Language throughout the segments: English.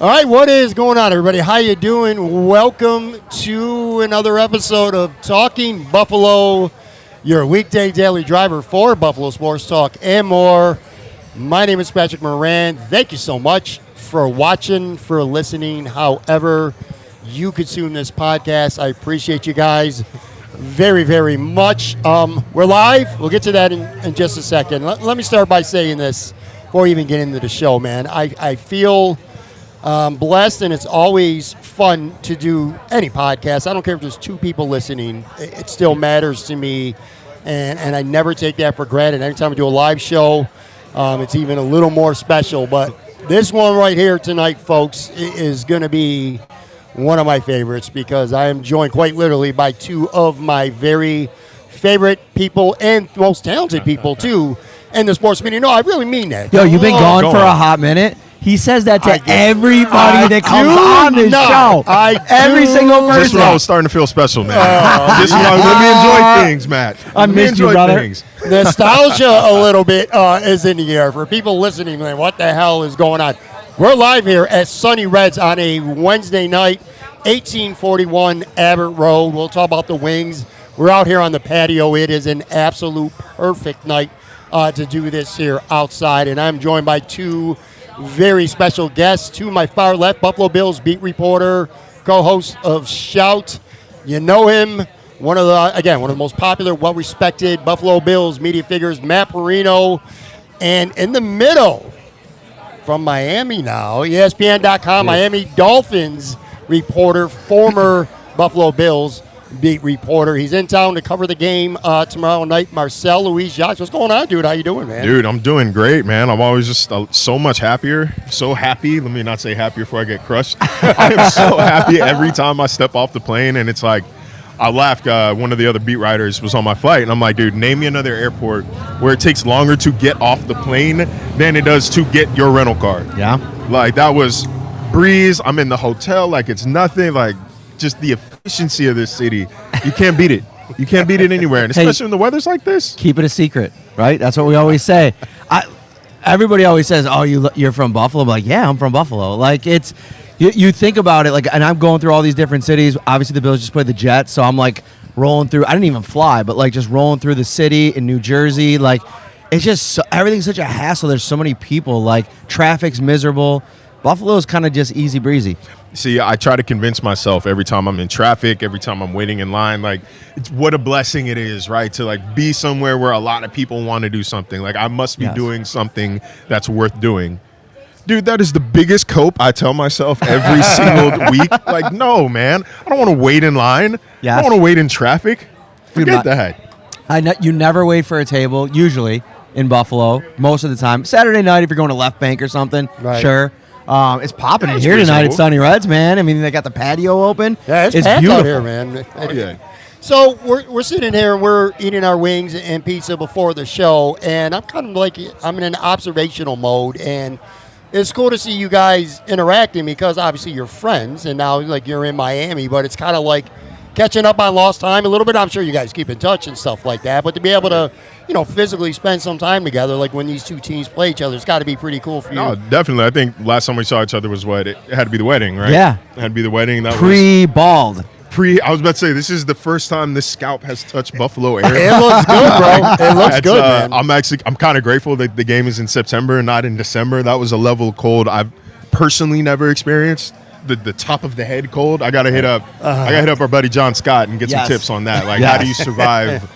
All right, what is going on, everybody? How you doing? Welcome to another episode of Talking Buffalo, your weekday daily driver for Buffalo Sports Talk and more. My name is Patrick Moran. Thank you so much for watching, for listening, however you consume this podcast. I appreciate you guys very, very much. We're live. We'll get to that in just a second. Let me start by saying this before we even get into the show, man. I feel blessed, and it's always fun to do any podcast. I don't care if there's two people listening. It still matters to me, and I never take that for granted. Anytime I do a live show, it's even a little more special. But this one right here tonight, folks, is going to be one of my favorites because I am joined quite literally by two of my very favorite people and most talented people, too, in the sports media. No, I really mean that. Yo, you've been gone for a hot minute. He says that to everybody that comes on this show. Every single person. This is when I was starting to feel special, man. This is when let me enjoy things, Matt. I missed you, brother. Things. Nostalgia a little bit is in the air. For people listening, man, what the hell is going on? We're live here at Sonny Red's on a Wednesday night, 1841 Abbott Road. We'll talk about the wings. We're out here on the patio. It is an absolute perfect night to do this here outside. And I'm joined by two very special guests. To my far left, Buffalo Bills beat reporter, co-host of Shout. You know him, one of the most popular, well-respected Buffalo Bills media figures, Matt Parrino. And in the middle, from Miami now, ESPN.com, Miami Dolphins reporter, former Buffalo Bills beat reporter. He's in town to cover the game tomorrow night. Marcel Louis-Jacques. What's going on, dude? How you doing, man? Dude, I'm doing great, man. I'm always just so much happier. So happy. Let me not say happier before I get crushed. I am so happy every time I step off the plane, and it's like, I laughed. One of the other beat writers was on my flight, and I'm like, dude, name me another airport where it takes longer to get off the plane than it does to get your rental car. Yeah. Like, that was breeze. I'm in the hotel like it's nothing. Like, just the efficiency of this city. You can't beat it. You can't beat it anywhere, and especially when the weather's like this. Keep it a secret, right? That's what we always say. Everybody always says, "Oh, you're from Buffalo." I'm like, yeah, I'm from Buffalo. Like, it's you think about it, like, and I'm going through all these different cities. Obviously, the Bills just played the Jets, so I'm like rolling through. I didn't even fly, but like just rolling through the city in New Jersey. Like, it's just everything's such a hassle. There's so many people. Like, traffic's miserable. Buffalo is kind of just easy breezy. See, I try to convince myself every time I'm in traffic, every time I'm waiting in line, like, it's what a blessing it is, right? To like be somewhere where a lot of people want to do something. Like, I must be doing something that's worth doing. Dude, that is the biggest cope I tell myself every single week. Like, no, man, I don't want to wait in line. Yes. I don't want to wait in traffic. Forget that. You never wait for a table, usually, in Buffalo, most of the time. Saturday night, if you're going to Left Bank or something, sure. It's popping in here tonight at Sonny Red's, man. I mean, they got the patio open. Yeah, it's packed beautiful out here, man. Oh, yeah. So we're sitting here and we're eating our wings and pizza before the show, and I'm kind of like, I'm in an observational mode, and it's cool to see you guys interacting because obviously you're friends, and now like you're in Miami, but it's kind of like catching up on lost time a little bit. I'm sure you guys keep in touch and stuff like that, but to be able to, physically spend some time together, like when these two teams play each other, it's got to be pretty cool for you. No, definitely. I think last time we saw each other was it had to be the wedding, right? Yeah. It had to be the wedding. That Pre-bald. I was about to say, this is the first time this scalp has touched Buffalo air. It looks good, bro. It looks good, man. I'm kind of grateful that the game is in September and not in December. That was a level of cold I've personally never experienced. The top of the head cold. I gotta hit up our buddy John Scott and get some tips on that. Like, how do you survive?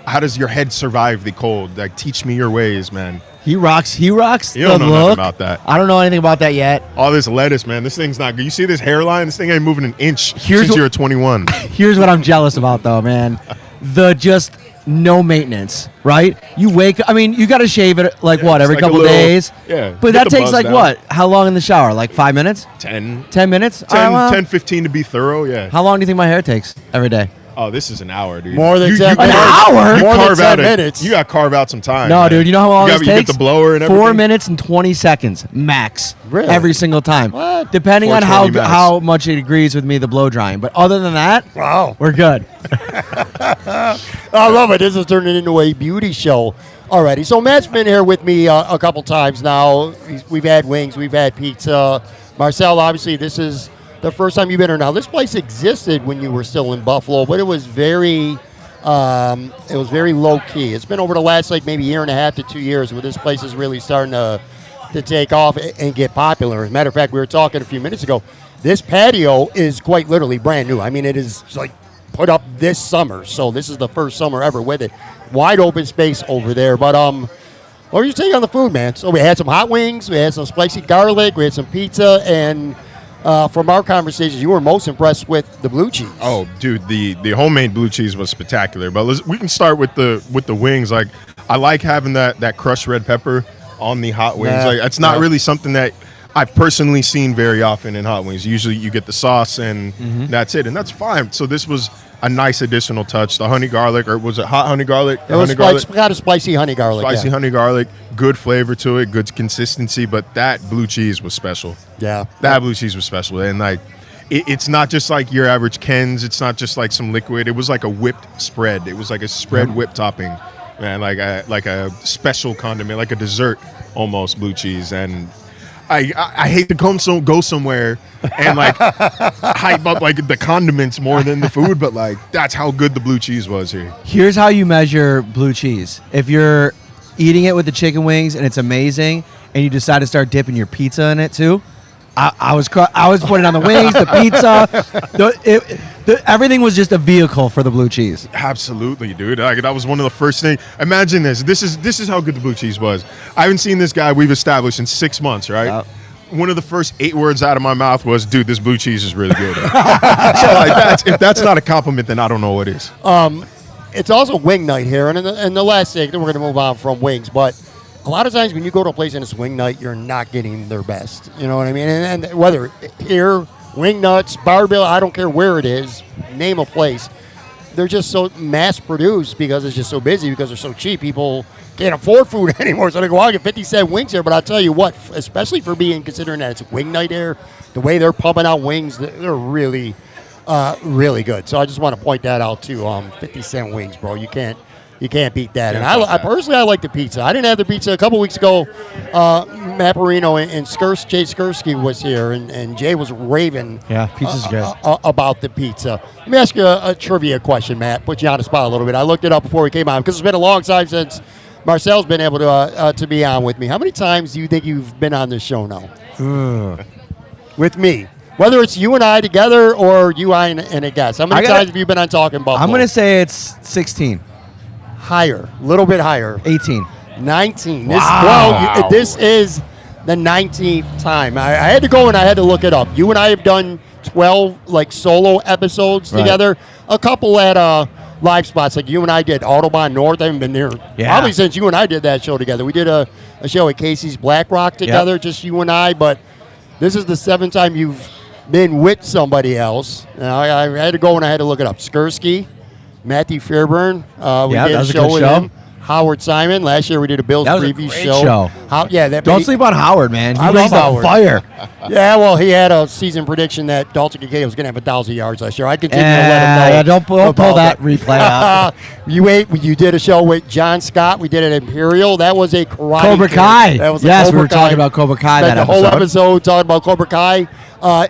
How does your head survive the cold? Like, teach me your ways, man. He rocks. You don't know nothing about that. I don't know anything about that yet. All this lettuce, man. This thing's not good. You see this hairline? This thing ain't moving an inch since you're 21. Here's what I'm jealous about, though, man. The just no maintenance, right? You got to shave it every couple days? Yeah. But that takes what? How long in the shower? Like 5 minutes? 10. 10 minutes? 10, 15 to be thorough, yeah. How long do you think my hair takes every day? Oh, this is an hour, dude. More than 10 minutes. An hour? More than 10 minutes. You got to carve out some time. No, man. dude, you know how long this takes? You get the blower and everything? 4 minutes and 20 seconds, max. Really? Every single time. What? Depending on how much it agrees with me, the blow drying. But other than that, wow, we're good. I love it. This is turning into a beauty show already. So Matt's been here with me a couple times now. We've had wings, we've had pizza. Marcel, obviously, this is the first time you've been here. Now, this place existed when you were still in Buffalo, but it was very low key. It's been over the last maybe year and a half to 2 years where this place is really starting to take off and get popular. As a matter of fact, we were talking a few minutes ago. This patio is quite literally brand new. I mean, it is put up this summer, so this is the first summer ever with it. Wide open space over there. But what were you taking on the food, man? So we had some hot wings, we had some spicy garlic, we had some pizza, and from our conversations, you were most impressed with the blue cheese. Oh, dude, the homemade blue cheese was spectacular. But we can start with the wings. Like, I like having that crushed red pepper on the hot wings. Yeah. It's not really something that I've personally seen very often in hot wings. Usually you get the sauce and that's it, and that's fine. So this was a nice additional touch. The honey garlic, or was it hot honey garlic? It was got a spicy honey garlic. Spicy honey garlic, good flavor to it, good consistency, but that blue cheese was special. Yeah. That blue cheese was special. And it's not just like your average Ken's, it's not just like some liquid. It was like a whipped spread. It was like a spread whipped topping. Man, like a special condiment, like a dessert almost blue cheese. And I hate to go somewhere and hype up the condiments more than the food, but that's how good the blue cheese was here. Here's how you measure blue cheese. If you're eating it with the chicken wings and it's amazing, and you decide to start dipping your pizza in it too, I was putting on the wings, the pizza, everything was just a vehicle for the blue cheese. Absolutely, dude. That was one of the first things. Imagine this. This is how good the blue cheese was. I haven't seen this guy we've established in 6 months, right? One of the first 8 words out of my mouth was, "Dude, this blue cheese is really good." So if that's not a compliment, then I don't know what is. It's also wing night here, and in the last segment, we're going to move on from wings, but a lot of times when you go to a place and it's wing night, you're not getting their best. You know what I mean? And whether here, Wing Nuts, Barbell, I don't care where it is, name a place. They're just so mass-produced because it's just so busy, because they're so cheap. People can't afford food anymore, so they go out and get 50-cent wings here. But I'll tell you what, especially for considering that it's wing night here, the way they're pumping out wings, they're really, really good. So I just want to point that out, too. 50-cent wings, bro. You can't beat that. And I personally, I like the pizza. I didn't have the pizza a couple weeks ago. Matt Parrino and Jay Skursky was here, and Jay was raving pizza's good. About the pizza. Let me ask you a trivia question, Matt. Put you on the spot a little bit. I looked it up before we came on because it's been a long time since Marcel's been able to be on with me. How many times do you think you've been on this show now? With me. Whether it's you and I together or you, I, and a guest. How many times have you been on Talking Buffalo? I'm going to say it's 16. Higher. A little bit higher. 18. 19. Wow. This is the 19th time. I had to go and I had to look it up. You and I have done 12 solo episodes together. A couple at live spots like you and I did Autobahn North. I haven't been there probably since you and I did that show together. We did a show at Casey's Black Rock together, just you and I. But this is the 7th time you've been with somebody else. I had to go and I had to look it up. Skursky, Matthew Fairburn. We did a show with him. Howard Simon. Last year we did a Bills preview show. Don't sleep on Howard, man. I love Howard. Fire. Yeah, well, he had a season prediction that Dalton Kincaid was going to have 1,000 yards last year. I continue to let him know. Don't pull that replay up. You did a show with John Scott. We did it at Imperial. That was a karate Cobra Kai. That was we were talking about Cobra Kai that episode. The whole episode talking about Cobra Kai.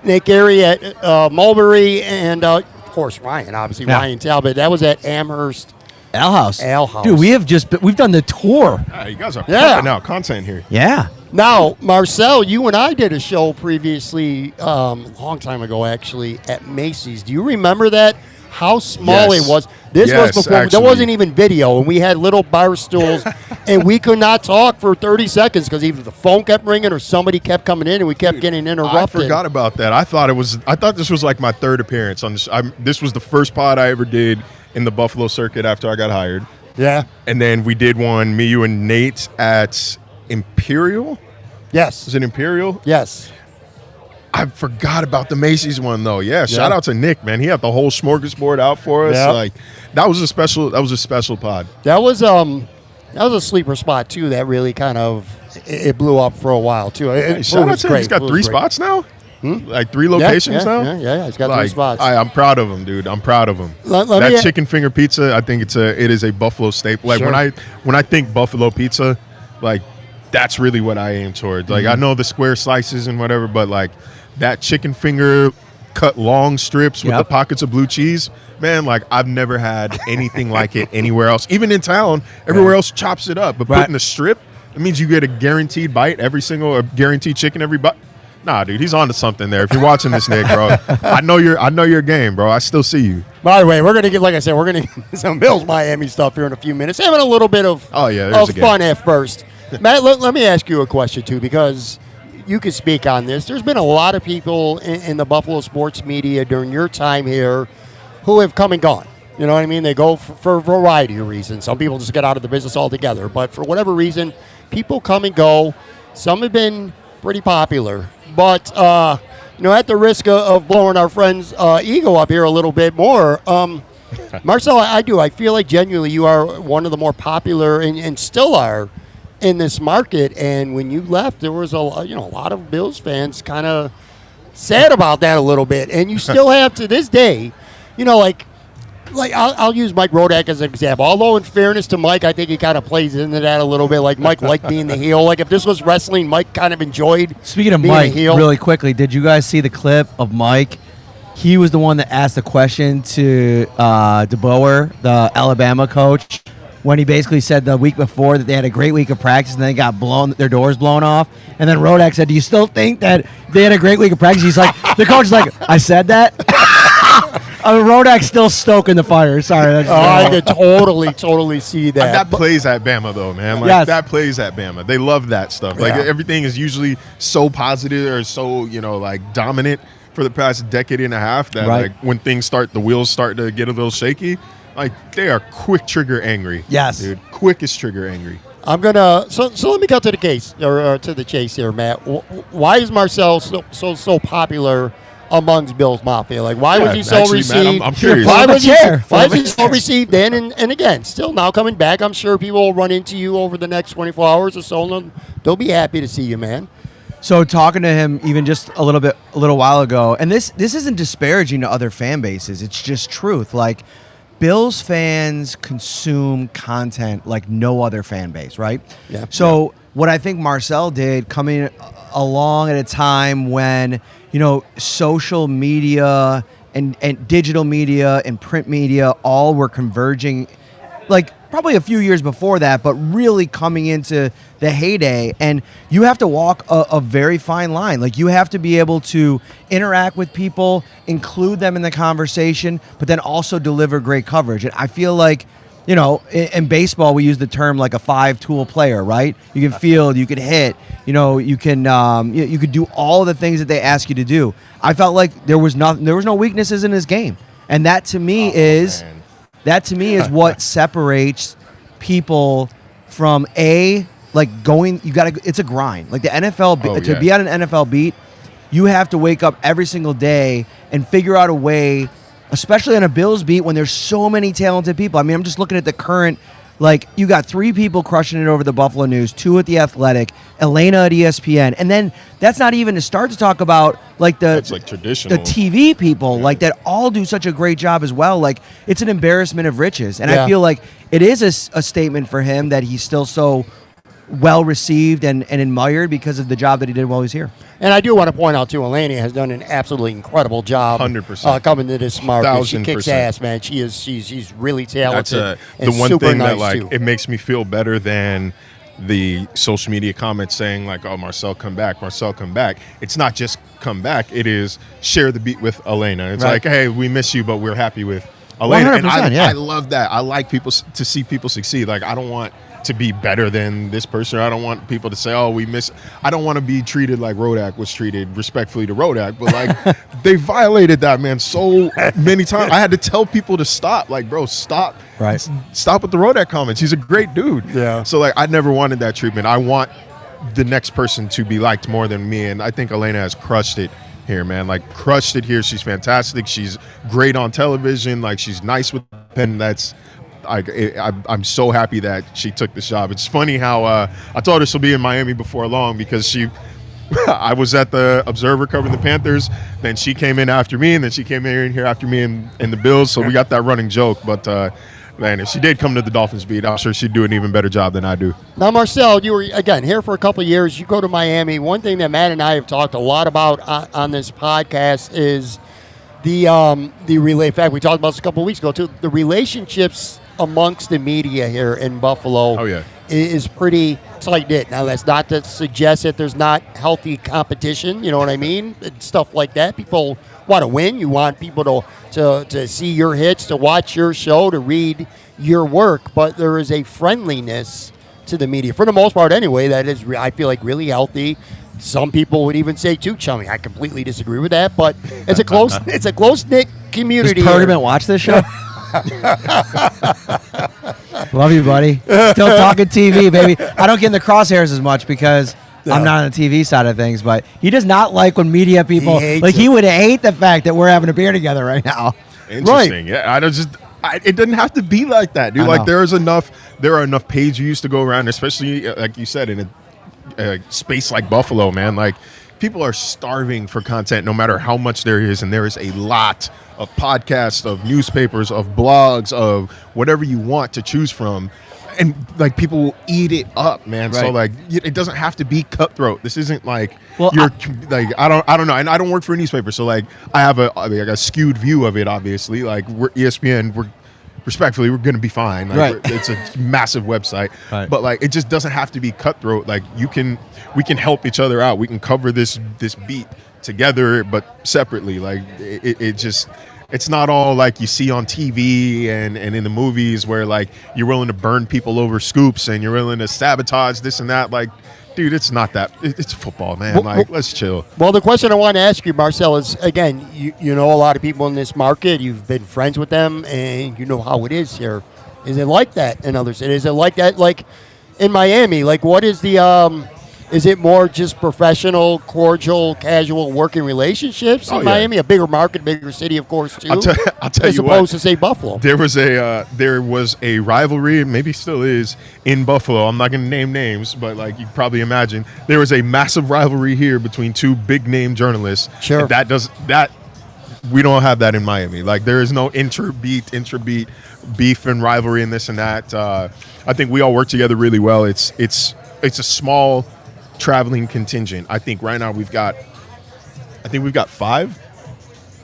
Nick Gary at Mulberry, and of course Ryan, obviously Ryan Talbot. That was at Amherst. Ale House. Dude, we've done the tour. You guys are pumping out content here. Yeah. Now, Marcel, you and I did a show previously, a long time ago, actually, at Macy's. Do you remember that? How small it was. This was before. Actually. There wasn't even video, and we had little bar stools, and we could not talk for 30 seconds because either the phone kept ringing or somebody kept coming in, and we kept getting interrupted. I forgot about that. I thought this was like my 3rd appearance on this. This was the first pod I ever did in the Buffalo circuit after I got hired. Yeah. And then we did one, me, you, and Nate at Imperial. Yes. Was it Imperial? Yes. I forgot about the Macy's one though. Yeah, shout out to Nick, man. He had the whole smorgasbord out for us. Yep. That was a special pod. That was a sleeper spot too. That really kind of it blew up for a while too. Shout out to him. He's got 3 spots now. 3 locations now. Yeah. He's got 3 spots. I'm proud of him, dude. I'm proud of him. That chicken finger pizza, I think it is a Buffalo staple. Like when I think Buffalo pizza, that's really what I aim towards. Like, I know the square slices and whatever, but like that chicken finger cut long strips with the pockets of blue cheese, man, like I've never had anything like it anywhere else. Even in town, everywhere else chops it up. But putting a strip, it means you get a guaranteed bite every single, or guaranteed chicken every bite. Nah, dude, he's on to something there. If you're watching this, Nick, bro, I know your game, bro. I still see you. By the way, we're gonna get, like I said, we're gonna get some Bills Miami stuff here in a few minutes. Having a little bit of fun at first. Matt, let me ask you a question too, because you could speak on this. There's been a lot of people in the Buffalo sports media during your time here who have come and gone. You know what I mean? They go for a variety of reasons. Some people just get out of the business altogether. But for whatever reason, people come and go. Some have been pretty popular. But, at the risk of blowing our friend's ego up here a little bit more, Marcel, I feel like genuinely you are one of the more popular and still are in this market. And when you left, there was a lot of Bills fans kind of sad about that a little bit. And you still have to this day, I'll use Mike Rodak as an example. Although in fairness to Mike, I think he kind of plays into that a little bit. Like Mike liked being the heel. Like if this was wrestling, Mike kind of enjoyed Speaking of being Mike, a heel. really quickly, did you guys see the clip of Mike? He was the one that asked the question to DeBoer, the Alabama coach, when he basically said the week before that they had a great week of practice and then got their doors blown off. And then Rodak said, "Do you still think that they had a great week of practice?" He's like, the coach is like, "I said that." Rodak's still stoking the fire. Sorry. I could totally see that. That plays at Bama, though, man. Like, that plays at Bama. They love that stuff. Like, everything is usually so positive or so, dominant for the past decade and a half that, like, when things the wheels start to get a little shaky, like, they are quick trigger angry. Yes. Dude, quickest trigger angry. I'm going to – so let me cut to the case, or to the chase here, Matt. Why is Marcel so popular amongst Bills Mafia? Like, why was he so received? Matt, I'm curious. Why was he so received then? And again, still now coming back, I'm sure people will run into you over the next 24 hours or so, and they'll be happy to see you, man. So talking to him even just a little while ago, and this isn't disparaging to other fan bases. It's just truth. Like, Bills fans consume content like no other fan base, right? Yeah. So what I think Marcel did, coming along at a time when, social media and digital media and print media all were converging, like probably a few years before that, but really coming into the heyday. And you have to walk a very fine line. Like, you have to be able to interact with people, include them in the conversation, but then also deliver great coverage. And I feel like, in baseball, we use the term like a 5-tool player, right? You can field, you can hit, you can you could do all the things that they ask you to do. I felt like there was no weaknesses in his game, and that to me is what separates people from it's a grind. Like the NFL, to be on an NFL beat, you have to wake up every single day and figure out a way, especially on a Bills beat when there's so many talented people. I mean, I'm just looking at the current, like, you got 3 people crushing it over the Buffalo News, 2 at The Athletic, Elena at ESPN, and then that's not even to start to talk about, like, traditional. The TV people, like, that all do such a great job as well. Like, it's an embarrassment of riches. And I feel like it is a statement for him that he's still so well received and admired because of the job that he did while he was here. And I do want to point out, too, Elena has done an absolutely incredible job 100%. Coming to this market. She kicks 1,000%. ass, man. She's really talented. That's and the one super thing nice that, like, too. it makes me feel better than the social media comments saying, like, "Oh, Marcel, come back. Marcel, come back." It's not just come back. It is share the beat with Elena. It's like, hey, we miss you, but we're happy with Elena. And I love that. I like to see people succeed. Like, I don't want to be better than this person. I don't want people to say, "Oh, we miss." I don't want to be treated like Rodak was treated, respectfully to Rodak, but like they violated that man so many times. I had to tell people to stop. Like, bro, stop. Right. Stop with the Rodak comments. He's a great dude. Yeah. So like, I never wanted that treatment. I want the next person to be liked more than me, and I think Elena has crushed it here, man. Like, crushed it here. She's fantastic. She's great on television. Like, she's nice with the pen. I'm so happy that she took this job. It's funny how I told her she'll be in Miami before long because I was at the Observer covering the Panthers, then she came in after me, and then she came in here after me in the Bills, so we got that running joke. But Man, if she did come to the Dolphins beat, I'm sure she'd do an even better job than I do. Now, Marcel, you were, again, here for a couple of years. You go to Miami. One thing that Matt and I have talked a lot about on this podcast is the relay. In fact, we talked about this a couple of weeks ago, too. The relationships amongst the media here in Buffalo is pretty tight-knit. Now, that's not to suggest that there's not healthy competition, you know what I mean? And stuff like that. People want to win. You want people to see your hits, to watch your show, to read your work. But there is a friendliness to the media, for the most part anyway, that is, I feel like, really healthy. Some people would even say too chummy. I completely disagree with that, but it's a close-knit community. Does Parrino watch this show? Love you, buddy. Still talking TV, baby. I don't get in the crosshairs as much because I'm not on the TV side of things, but he does not like when media people he would hate the fact that we're having a beer together right now. Interesting. Right. Yeah, it doesn't have to be like that, dude. Like there are enough page views to go around, especially like you said in a space like Buffalo, man. Like people are starving for content no matter how much there is, and there is a lot of podcasts, of newspapers, of blogs, of whatever you want to choose from, and like people will eat it up, man. Right. So like it doesn't have to be cutthroat. This isn't like I don't know, and I don't work for a newspaper, so like I have a skewed view of it. Obviously, like we're ESPN, respectfully, we're going to be fine. Like, it's a massive website, but like it just doesn't have to be cutthroat. Like we can help each other out. We can cover this beat together, but separately. Like it's not all like you see on TV and in the movies where like you're willing to burn people over scoops and you're willing to sabotage this and that. Like, dude, it's not that. It's football, man. Like, let's chill. Well, the question I want to ask you, Marcel, is, again, you know a lot of people in this market. You've been friends with them, and you know how it is here. Is it like that in other cities? Is it like that, like in Miami? Like, what is the is it more just professional, cordial, casual working relationships in Miami? A bigger market, bigger city, of course, too. I'll tell you what. As opposed to, say, Buffalo. There was a rivalry, maybe still is, in Buffalo. I'm not going to name names, but like you probably imagine, there was a massive rivalry here between two big name journalists. Sure. We don't have that in Miami. Like there is no intra-beat beef and rivalry and this and that. I think we all work together really well. It's a small traveling contingent. I think right now we've got 5,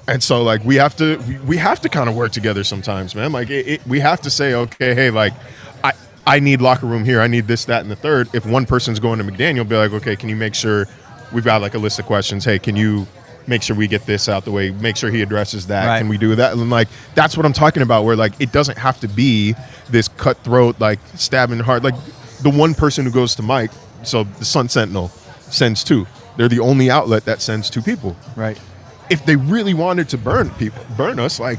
and so like we have to kind of work together sometimes, man. Like we have to say, okay, hey, like I need locker room here, I need this, that, and the third. If one person's going to McDaniel, be like, okay, can you make sure we've got like a list of questions? Hey, can you make sure we get this out the way? Make sure he addresses that. Right. Can we do that? And like that's what I'm talking about. Where like it doesn't have to be this cutthroat, like stabbing hard. Like the one person who goes to Mike. So the Sun Sentinel sends 2. They're the only outlet that sends 2 people. Right. If they really wanted to burn us, like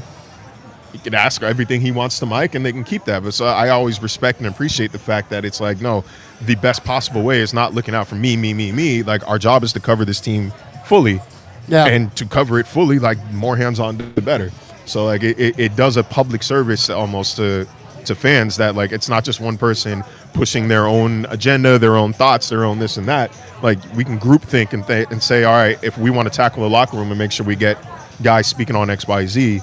he could ask everything he wants to Mike, and they can keep that. But so I always respect and appreciate the fact that it's like, no, the best possible way is not looking out for me. Like our job is to cover this team fully, and to cover it fully, like more hands-on, the better. So like it does a public service almost to fans that like it's not just one person pushing their own agenda, their own thoughts, their own this and that. Like we can group think and say, all right, if we want to tackle the locker room and make sure we get guys speaking on X, Y, Z,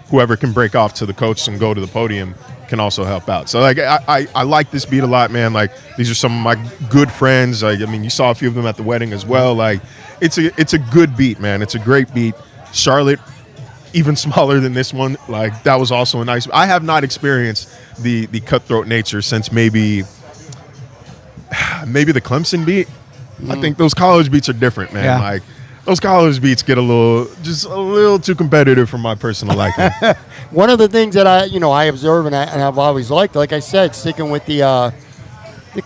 whoever can break off to the coach and go to the podium can also help out. So like I like this beat a lot, man. Like these are some of my good friends. Like I mean, you saw a few of them at the wedding as well. Like it's a good beat, man. It's a great beat. Charlotte, even smaller than this one. Like that was also a nice. I have not experienced the cutthroat nature since maybe the Clemson beat. I think those college beats are different, man. Yeah. Like those college beats get a little too competitive for my personal liking. One of the things that I observe and I've always liked, like I said, sticking with the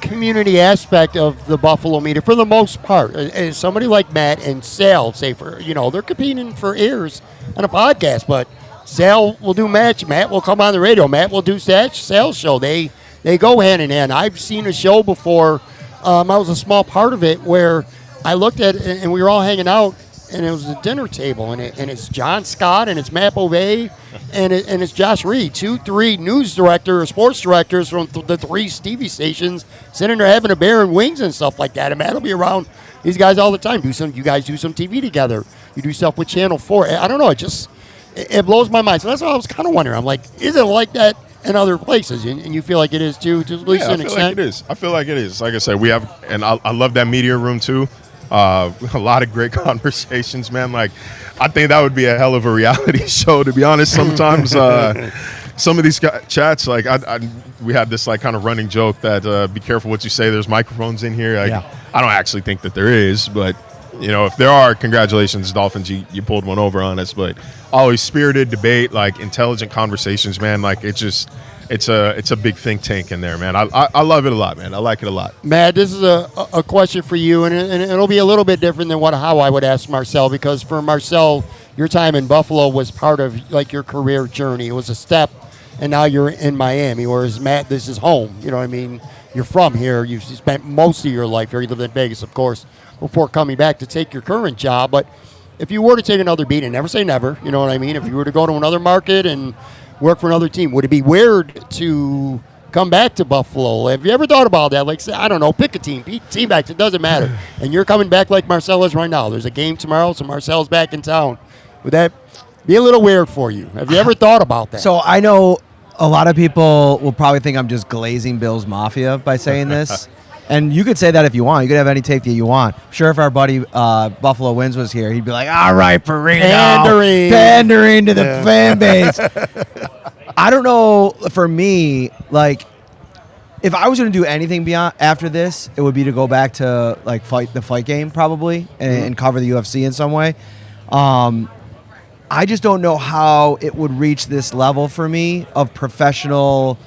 community aspect of the Buffalo media for the most part. As somebody like Matt and Sal, say they're competing for ears on a podcast, but Sal will do Matt will come on the radio, Matt will do Sal's show. They go hand in hand. I've seen a show before. I was a small part of it where I looked at it and we were all hanging out, and it was a dinner table, and it's John Scott and it's Matt Bovee and it's Josh Reed, 3 news directors, sports directors from the 3 Stevie stations, sitting there having a beer and wings and stuff like that. And Matt will be around these guys all the time. You guys do some TV together. You do stuff with Channel 4. I don't know. it blows my mind. So that's what I was kind of wondering. I'm like, is it like that in other places? And you feel like it is too, to at least an extent? Like it is. I feel like it is. Like I said, we have, and I love that media room too. A lot of great conversations, man. Like, I think that would be a hell of a reality show, to be honest. Sometimes some of these chats, like, we had this like kind of running joke that be careful what you say. There's microphones in here. Like, I don't actually think that there is, but if there are, congratulations, Dolphins, you pulled one over on us. But always spirited debate, like intelligent conversations, man. Like, it's a big think tank in there, man. I love it a lot, man. I like it a lot. Matt, this is a question for you, and it'll be a little bit different than how I would ask Marcel, because for Marcel, your time in Buffalo was part of like your career journey. It was a step, and now you're in Miami, whereas Matt, this is home. You know what I mean? You're from here. You've spent most of your life here. You lived in Vegas, of course, before coming back to take your current job. But if you were to take another beat, and never say never, you know what I mean? If you were to go to another market and work for another team, would it be weird to come back to Buffalo? Have you ever thought about that? Like, say, I don't know, pick a team, team backs, it doesn't matter. And you're coming back like Marcel is right now. There's a game tomorrow, so Marcel's back in town. Would that be a little weird for you? Have you ever thought about that? So I know a lot of people will probably think I'm just glazing Bills Mafia by saying this. And you could say that if you want. You could have any take that you want. I'm sure if our buddy Buffalo Wins was here, he'd be like, all right, Parrino. Pandering to the fan base. I don't know, for me, like, if I was going to do anything beyond after this, it would be to go back to, like, the fight game probably and cover the UFC in some way. I just don't know how it would reach this level for me of professional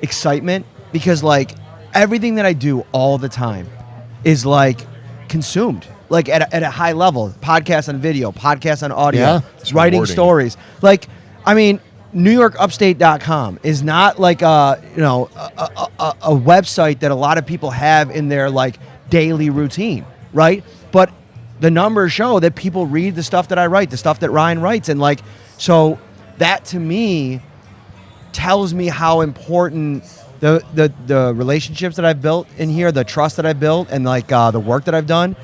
excitement, because, like, everything that I do all the time is like consumed, like at a high level. Podcasts on video, podcasts on audio, writing rewarding stories. Like, I mean, NewYorkUpstate.com is not like a website that a lot of people have in their like daily routine, right? But the numbers show that people read the stuff that I write, the stuff that Ryan writes, and like, so that to me tells me how important the relationships that I've built in here, the trust that I've built, and like the work that I've done.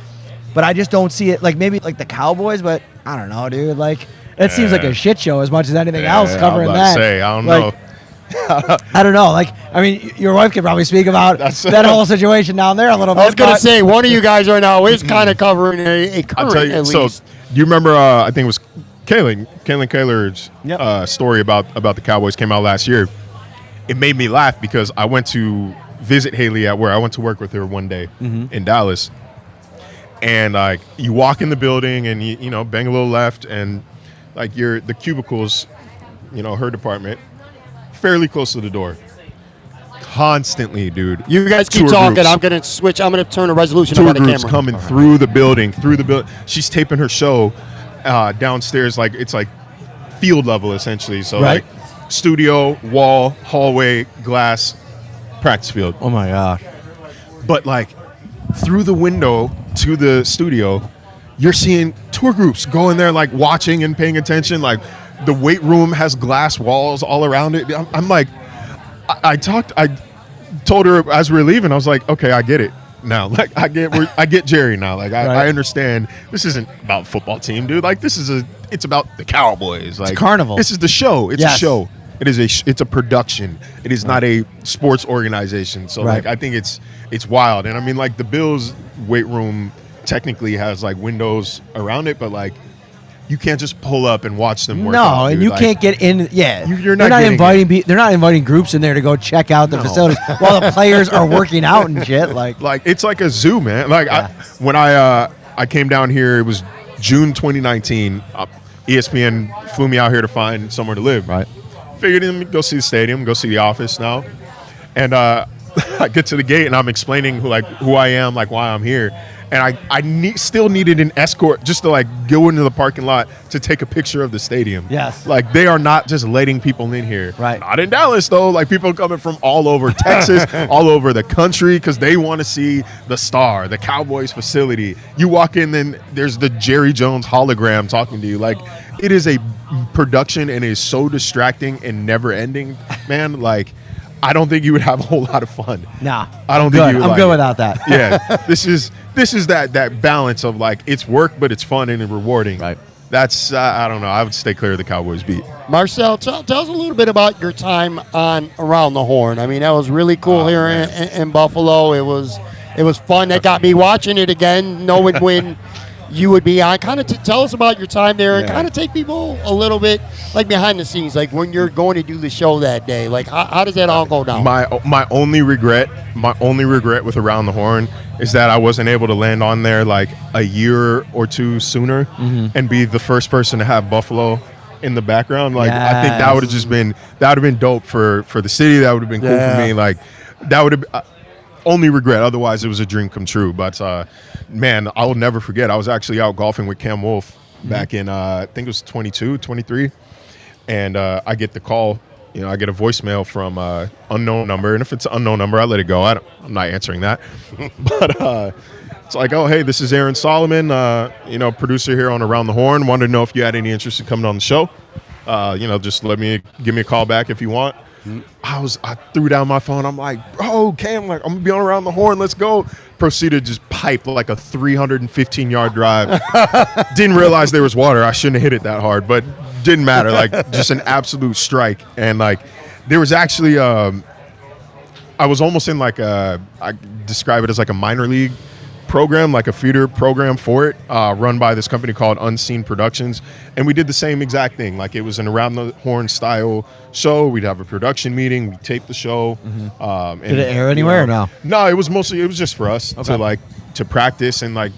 But I just don't see it, like maybe like the Cowboys, but I don't know, dude. Like, it seems like a shit show as much as anything else covering that. I don't know. I don't know. Like, I mean, your wife could probably speak about that whole situation down there a little bit. I was going to say, one of you guys right now is kind of covering a current, I'll tell you, at so, least. do you remember, I think it was Kalen Kaler's story about the Cowboys came out last year. It made me laugh because I went to visit Haley at where I went to work with her one day in Dallas. And like, you walk in the building and you bang a little left, and like the cubicles, her department, fairly close to the door. Constantly, dude. You guys keep talking. Groups. I'm gonna switch. I'm gonna turn a resolution on the camera. Tour groups coming through the building. She's taping her show downstairs, like it's like field level essentially. So like studio, wall, hallway, glass, practice field. Oh my gosh! But like through the window to the studio, you're seeing tour groups go in there, like watching and paying attention. Like the weight room has glass walls all around it. I'm like, I told her as we were leaving, I was like, okay, I get it now. Like I get Jerry now. Like I understand. This isn't about football team, dude. Like it's about the Cowboys. Like it's carnival. This is the show. It's a show. It's a production. It is not a sports organization. So like I think it's wild. And I mean, like the Bills weight room technically has like windows around it, but like you can't just pull up and watch them work out, and you can't get in. Yeah, you're not inviting. They're not inviting groups in there to go check out the facilities while the players are working out and shit. Like it's like a zoo, man. Like when I came down here, it was June 2019. ESPN flew me out here to find somewhere to live. Right. Figured let me go see the stadium, go see the office now, and I get to the gate and I'm explaining who I am, like why I'm here. And I still needed an escort just to like go into the parking lot to take a picture of the stadium. Yes. Like they are not just letting people in here. Right. Not in Dallas though. Like people coming from all over Texas, all over the country because they want to see the Star, the Cowboys facility. You walk in, then there's the Jerry Jones hologram talking to you. Like it is a production and it is so distracting and never ending, man. Like I don't think you would have a whole lot of fun. Nah, I don't think you would. I'm good without that. Yeah, this is that balance of like it's work, but it's fun and rewarding. Right. that's I don't know. I would stay clear of the Cowboys beat. Marcel, tell us a little bit about your time on Around the Horn. I mean, that was really cool here in Buffalo. It was fun. That got me watching it again, knowing when you would be on. Kind of tell us about your time there, and kind of take people a little bit like behind the scenes, like when you're going to do the show that day. Like how does that all go down? My only regret with Around the Horn is that I wasn't able to land on there like a year or two sooner and be the first person to have Buffalo in the background. Like I think that would have been dope for the city. That would have been cool for me. Like that would have only regret. Otherwise, it was a dream come true. But man, I will never forget. I was actually out golfing with Cam Wolf back in I think it was 22, 23, and I get the call. You know, I get a voicemail from unknown number, and if it's an unknown number, I let it go. I'm not answering that. But it's like, oh, hey, this is Aaron Solomon, producer here on Around the Horn. Wanted to know if you had any interest in coming on the show. Just give me a call back if you want. I threw down my phone. I'm like, bro, Cam, like I'm gonna be on Around the Horn. Let's go. Proceeded to just pipe like a 315-yard drive. Didn't realize there was water. I shouldn't have hit it that hard, but didn't matter. Like just an absolute strike. And like there was actually I was almost in like I describe it as like a minor league program, like a feeder program for it, run by this company called Unseen Productions, and we did the same exact thing. Like it was an Around the Horn style show. We'd have a production meeting, we taped the show. Did it air anywhere or no? No, it was just for us to practice, and like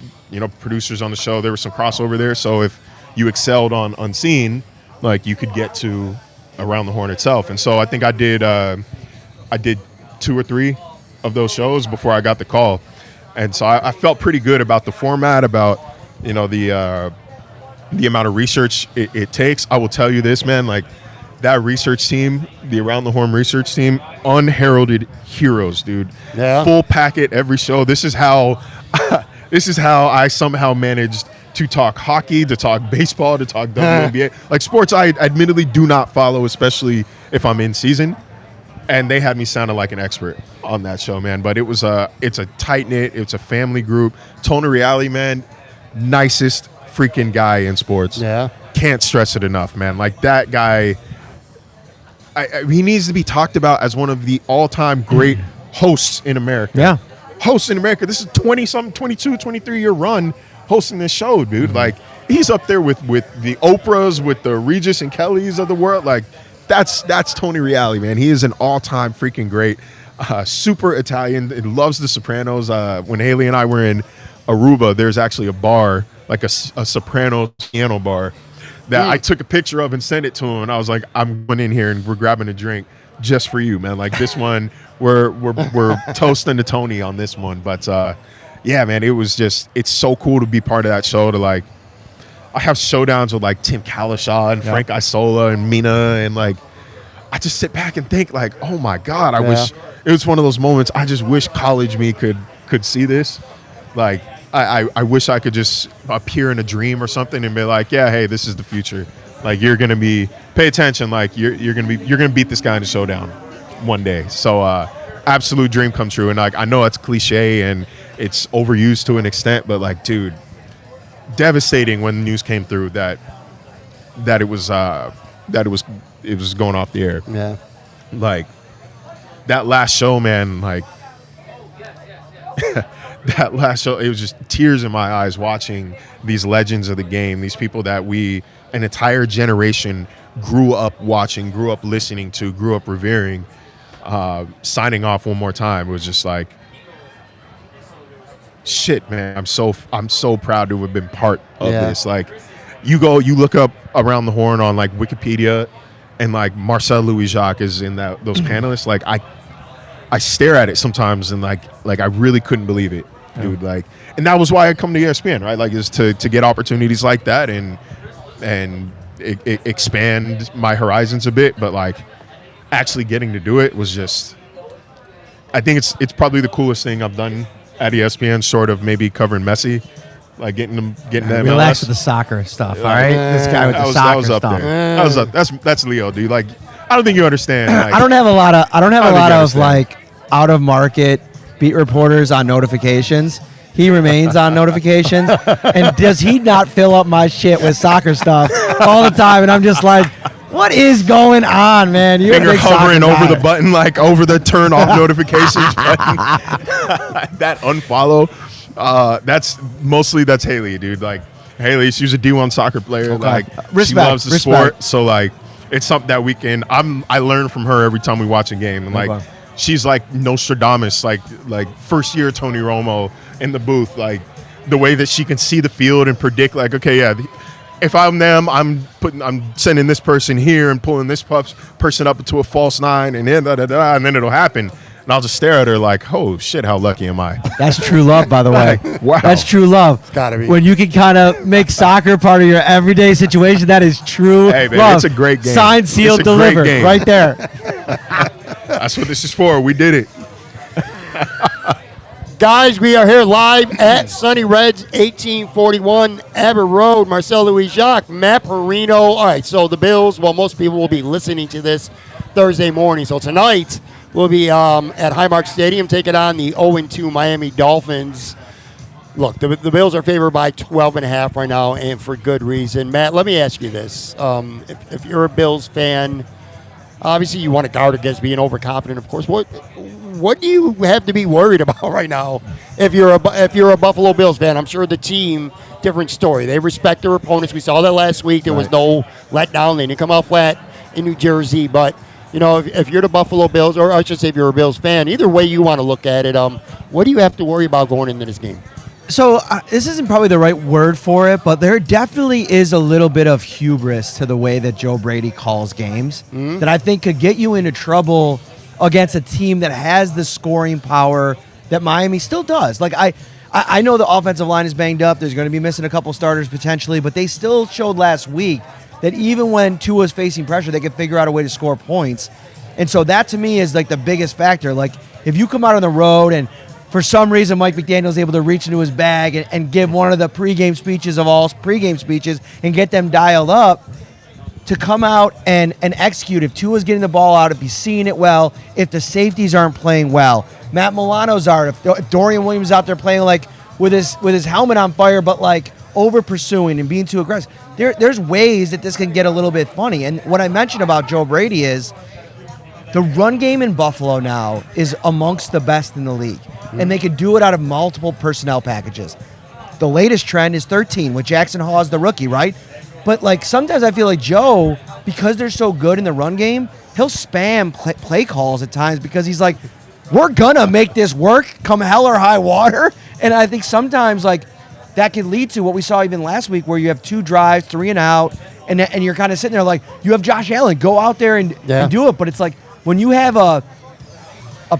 producers on the show. There was some crossover there, so if you excelled on Unseen, like you could get to Around the Horn itself. And so I think I did 2 or 3 of those shows before I got the call. And so I felt pretty good about the format, about the amount of research it takes. I will tell you this, man, like that research team, the Around the Horn research team, unheralded heroes, dude. Yeah. Full packet every show. This is how I somehow managed to talk hockey, to talk baseball, to talk WNBA. Like sports I admittedly do not follow, especially if I'm in season. And they had me sounding like an expert on that show, man. But it's a tight-knit, it's a family group. Tony Reali, man, nicest freaking guy in sports. Yeah. Can't stress it enough, man. Like that guy, he needs to be talked about as one of the all-time great hosts in America. Yeah. Hosts in America. This is 20-something, 22, 23-year run hosting this show, dude. Mm-hmm. Like he's up there with the Oprahs, with the Regis and Kellys of the world. Like, That's Tony Reali, man. He is an all-time freaking great, super Italian. He loves The Sopranos. When Haley and I were in Aruba, there's actually a bar, like a Sopranos piano bar, that I took a picture of and sent it to him. And I was like, I'm going in here and we're grabbing a drink just for you, man. Like this one, we're toasting to Tony on this one. But yeah, man, it's so cool to be part of that show. To like, I have showdowns with like Tim Kalishaw and Frank Isola and Mina, and like I just sit back and think like, oh my God, I wish it was one of those moments. I just wish college me could see this. Like I wish I could just appear in a dream or something and be like, yeah, hey, this is the future. Like you're gonna pay attention. Like you're gonna beat this guy in a showdown one day. So absolute dream come true. And like I know it's cliche and it's overused to an extent, but like, dude, devastating when the news came through that it was going off the air. Yeah. Like that last show, man, like that last show, it was just tears in my eyes watching these legends of the game, these people that an entire generation grew up watching, grew up listening to, grew up revering, signing off one more time. It was just like, shit, man, I'm so proud to have been part of this. Like you look up Around the Horn on like Wikipedia, and like Marcel Louis-Jacques is in those panelists. Like I stare at it sometimes and like I really couldn't believe it, dude. Like, and that was why I come to ESPN, right? Like, is to get opportunities like that and expand my horizons a bit. But like actually getting to do it was just, I think it's probably the coolest thing I've done at ESPN, sort of maybe covering Messi, like getting them relax with the soccer stuff. All right, this guy with the soccer stuff. That was up. That's Leo, dude. Like, I don't think you understand. Like, I don't have a lot of like out of market beat reporters on notifications. he remains on notifications. And does he not fill up my shit with soccer stuff all the time? And I'm just like, what is going on, man? You're Finger hovering over the button, like over the turn off notifications button. That unfollow. That's Haley, dude. Like Haley, she's a D1 soccer player. Okay. Like she loves the sport. So like it's something that we can. I learn from her every time we watch a game, and like she's like Nostradamus, like first year Tony Romo in the booth, like the way that she can see the field and predict. Like, okay, yeah. If I'm them, I'm sending this person here and pulling this person up into a false nine, and then and then it'll happen. And I'll just stare at her like, oh shit, how lucky am I? That's true love, by the way. Wow, that's true love. It's gotta be. When you can kind of make soccer part of your everyday situation, that is true. Hey, man, love. it's a great game. Signed, sealed, delivered, right there. That's what this is for. We did it. Guys, we are here live at Sonny Red's 1841 Abbott Road. Marcel Louis-Jacques, Matt Parrino. All right, so the Bills, well, most people will be listening to this Thursday morning. So tonight we'll be at Highmark Stadium taking on the 0-2 Miami Dolphins. Look, the Bills are favored by 12.5 right now, and for good reason. Matt, let me ask you this. If you're a Bills fan, obviously you want to guard against being overconfident, of course. What do you have to be worried about right now if you're a Buffalo Bills fan? I'm sure the team, different story. They respect their opponents. We saw that last week. There was no letdown. They didn't come out flat in New Jersey. But, you know, if you're the Buffalo Bills, or I should say if you're a Bills fan, either way you want to look at it, what do you have to worry about going into this game? So this isn't probably the right word for it, but there definitely is a little bit of hubris to the way that Joe Brady calls games that I think could get you into trouble against a team that has the scoring power that Miami still does. Like I know the offensive line is banged up. There's going to be missing a couple starters potentially, but they still showed last week that even when Tua's facing pressure, they could figure out a way to score points. And so that to me is like the biggest factor. Like if you come out on the road and for some reason Mike McDaniel's able to reach into his bag and give one of the pregame speeches of all pregame speeches and get them dialed up, to come out and execute. If Tua's getting the ball out, if he's seeing it well, if the safeties aren't playing well, Matt Milano's are, if Dorian Williams is out there playing like with his helmet on fire, but like over pursuing and being too aggressive, there's ways that this can get a little bit funny. And what I mentioned about Joe Brady is the run game in Buffalo now is amongst the best in the league, and they could do it out of multiple personnel packages. The latest trend is 13 with Jackson Hawes, the rookie, right? But, like, sometimes I feel like Joe, because they're so good in the run game, he'll spam play calls at times because he's like, we're going to make this work come hell or high water. And I think sometimes, like, that can lead to what we saw even last week where you have 2 drives, 3 and out, and you're kind of sitting there like, you have Josh Allen, go out there and do it. But it's like when you have a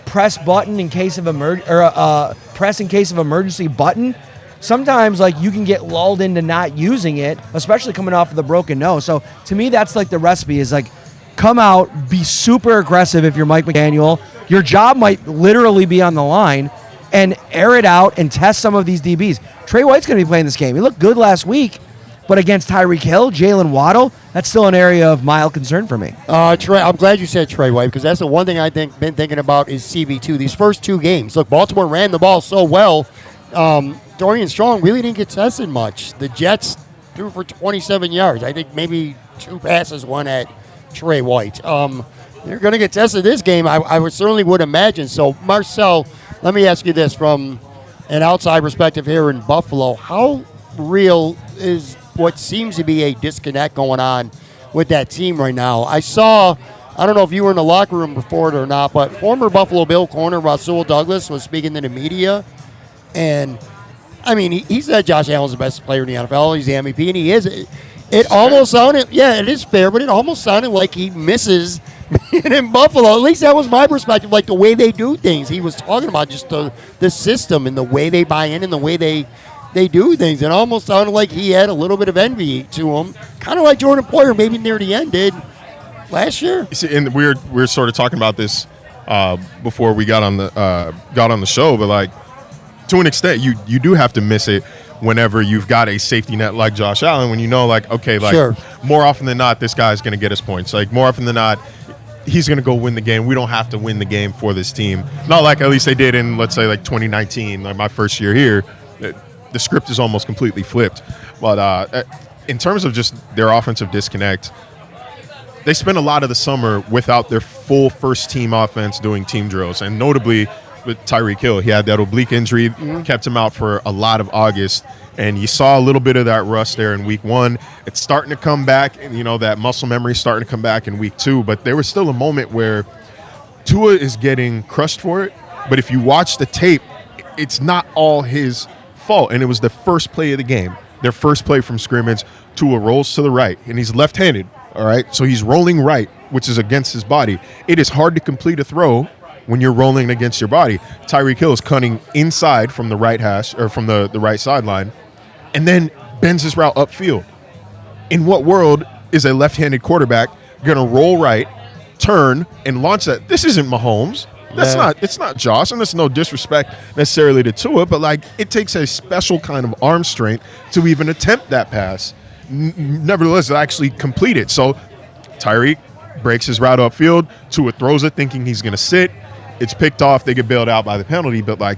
press button in case of a press in case of emergency button, sometimes, like, you can get lulled into not using it, especially coming off of the broken nose. So, to me, that's, like, the recipe is, like, come out, be super aggressive if you're Mike McDaniel. Your job might literally be on the line, and air it out and test some of these DBs. Trey White's going to be playing this game. He looked good last week, but against Tyreek Hill, Jalen Waddle, that's still an area of mild concern for me. Trey, I'm glad you said Trey White because that's the one thing I've been thinking about is CB2. These first 2 games, look, Baltimore ran the ball so well. Dorian Strong really didn't get tested much. The Jets threw for 27 yards. I think maybe 2 passes, one at Trey White. They're going to get tested this game, I would certainly would imagine. So, Marcel, let me ask you this from an outside perspective here in Buffalo. How real is what seems to be a disconnect going on with that team right now? I don't know if you were in the locker room before it or not, but former Buffalo Bill corner Rasul Douglas was speaking to the media. And, I mean, he said Josh Allen's the best player in the NFL. He's the MVP, and he is. It almost sounded, it is fair, but it almost sounded like he misses being in Buffalo. At least that was my perspective, like the way they do things. He was talking about just the system and the way they buy in and the way they do things. It almost sounded like he had a little bit of envy to him, kind of like Jordan Poyer maybe near the end did last year. See, and we're sort of talking about this before we got on the show, but like, to an extent, you do have to miss it whenever you've got a safety net like Josh Allen, when you know, like, okay, like, sure, more often than not, this guy's going to get us points. Like, more often than not, he's going to go win the game. We don't have to win the game for this team. Not like at least they did in, let's say, like 2019, like my first year here. The script is almost completely flipped. But in terms of just their offensive disconnect, they spent a lot of the summer without their full first-team offense doing team drills. And notably with Tyreek Hill, he had that oblique injury, kept him out for a lot of August. And you saw a little bit of that rust there in week 1. It's starting to come back, and that muscle memory is starting to come back in week 2. But there was still a moment where Tua is getting crushed for it. But if you watch the tape, it's not all his fault. And it was the first play of the game, their first play from scrimmage. Tua rolls to the right, and he's left-handed. All right, so he's rolling right, which is against his body. It is hard to complete a throw when you're rolling against your body. Tyreek Hill is cutting inside from the right hash, or from the right sideline, and then bends his route upfield. In what world is a left-handed quarterback going to roll right, turn, and launch that? This isn't Mahomes. It's not Josh, and it's no disrespect necessarily to Tua, but it takes a special kind of arm strength to even attempt that pass. Nevertheless, it actually complete it. So Tyreek breaks his route upfield. Tua throws it thinking he's going to sit. It's picked off. They get bailed out by the penalty. But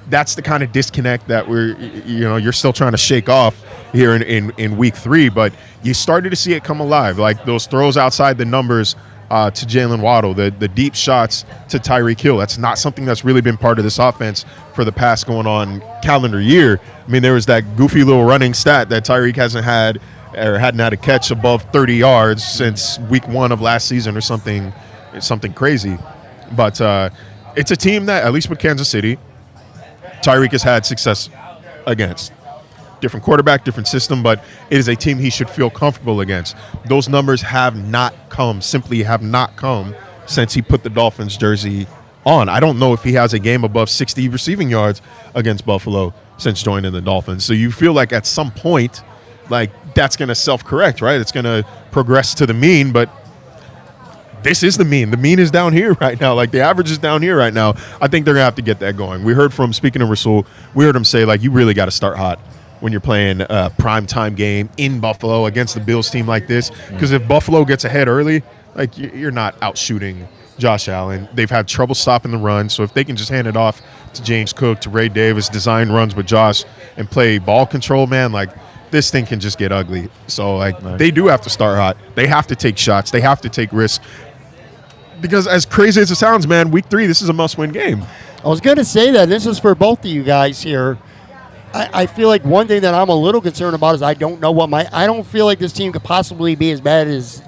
that's the kind of disconnect that you're still trying to shake off here in week 3. But you started to see it come alive. Those throws outside the numbers to Jalen Waddle, the deep shots to Tyreek Hill. That's not something that's really been part of this offense for the past going on calendar year. I mean, there was that goofy little running stat that Tyreek hadn't had a catch above 30 yards since week 1 of last season or something crazy. But it's a team that, at least with Kansas City, Tyreek has had success against. Different quarterback, different system, but it is a team he should feel comfortable against. Those numbers simply have not come since he put the Dolphins jersey on. I don't know if he has a game above 60 receiving yards against Buffalo since joining the Dolphins. So you feel like at some point, that's going to self-correct, right? It's going to progress to the mean, but this is the mean. The mean is down here right now. The average is down here right now. I think they're going to have to get that going. We heard from, speaking of Rasul, we heard him say, you really got to start hot when you're playing a primetime game in Buffalo against the Bills team like this. Because if Buffalo gets ahead early, you're not out-shooting Josh Allen. They've had trouble stopping the run, so if they can just hand it off to James Cook, to Ray Davis, design runs with Josh, and play ball control, man, this thing can just get ugly. So, they do have to start hot. They have to take shots. They have to take risks. Because as crazy as it sounds, man, week 3, this is a must-win game. I was going to say that. This is for both of you guys here. I feel like one thing that I'm a little concerned about is I don't feel like this team could possibly be as bad as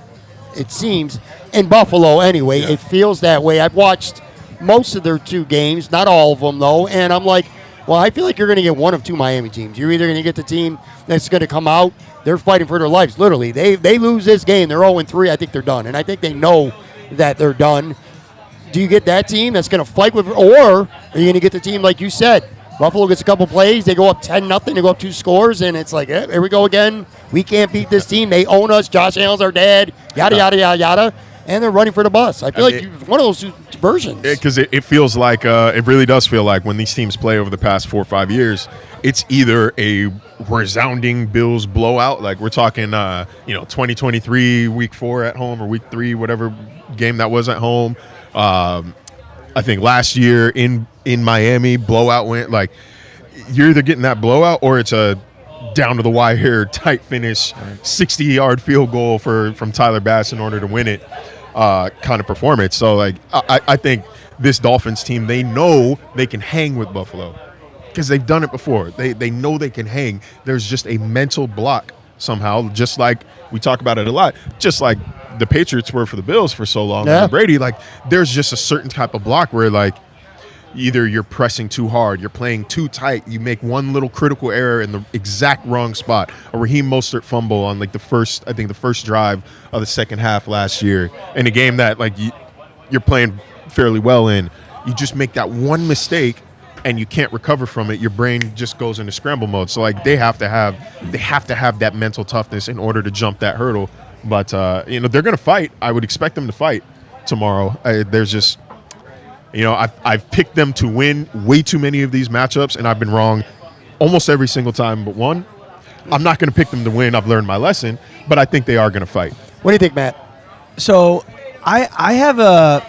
it seems in Buffalo anyway. Yeah. It feels that way. I've watched most of their 2 games, not all of them, though, and I'm like, well, I feel like you're going to get one of 2 Miami teams. You're either going to get the team that's going to come out, they're fighting for their lives, literally. They lose this game, they're 0-3, I think they're done. And I think they know that they're done. Do you get that team that's going to fight with, or are you going to get the team like you said? Buffalo gets a couple plays, they go up 10-0, they go up 2 scores, and it's here we go again. We can't beat this team. They own us. Josh Allen's our dad, yada, yada, yada, yada. And they're running for the bus. I feel it's one of those 2 versions. Because it feels like, it really does feel like when these teams play over the past 4 or 5 years, it's either a resounding Bills blowout, we're talking, 2023 week 4 at home or week 3, whatever game that was at home. I think last year in Miami, blowout went. You're either getting that blowout or it's a down to the wire, tight finish, 60-yard field goal from Tyler Bass in order to win it, kind of performance. So I think this Dolphins team, they know they can hang with Buffalo because they've done it before. They know they can hang. There's just a mental block somehow, just like we talk about it a lot, just like the Patriots were for the Bills for so long. Yeah. Brady, there's just a certain type of block where either you're pressing too hard, you're playing too tight, you make one little critical error in the exact wrong spot. A Raheem Mostert fumble on the first drive of the second half last year in a game that you're playing fairly well in. You just make that one mistake and you can't recover from it. Your brain just goes into scramble mode. So they have to have that mental toughness in order to jump that hurdle. But they're going to fight. I would expect them to fight tomorrow. There's just. I've picked them to win way too many of these matchups, and I've been wrong almost every single time but one. I'm not going to pick them to win. I've learned my lesson, but I think they are going to fight. What do you think, Matt? So I have a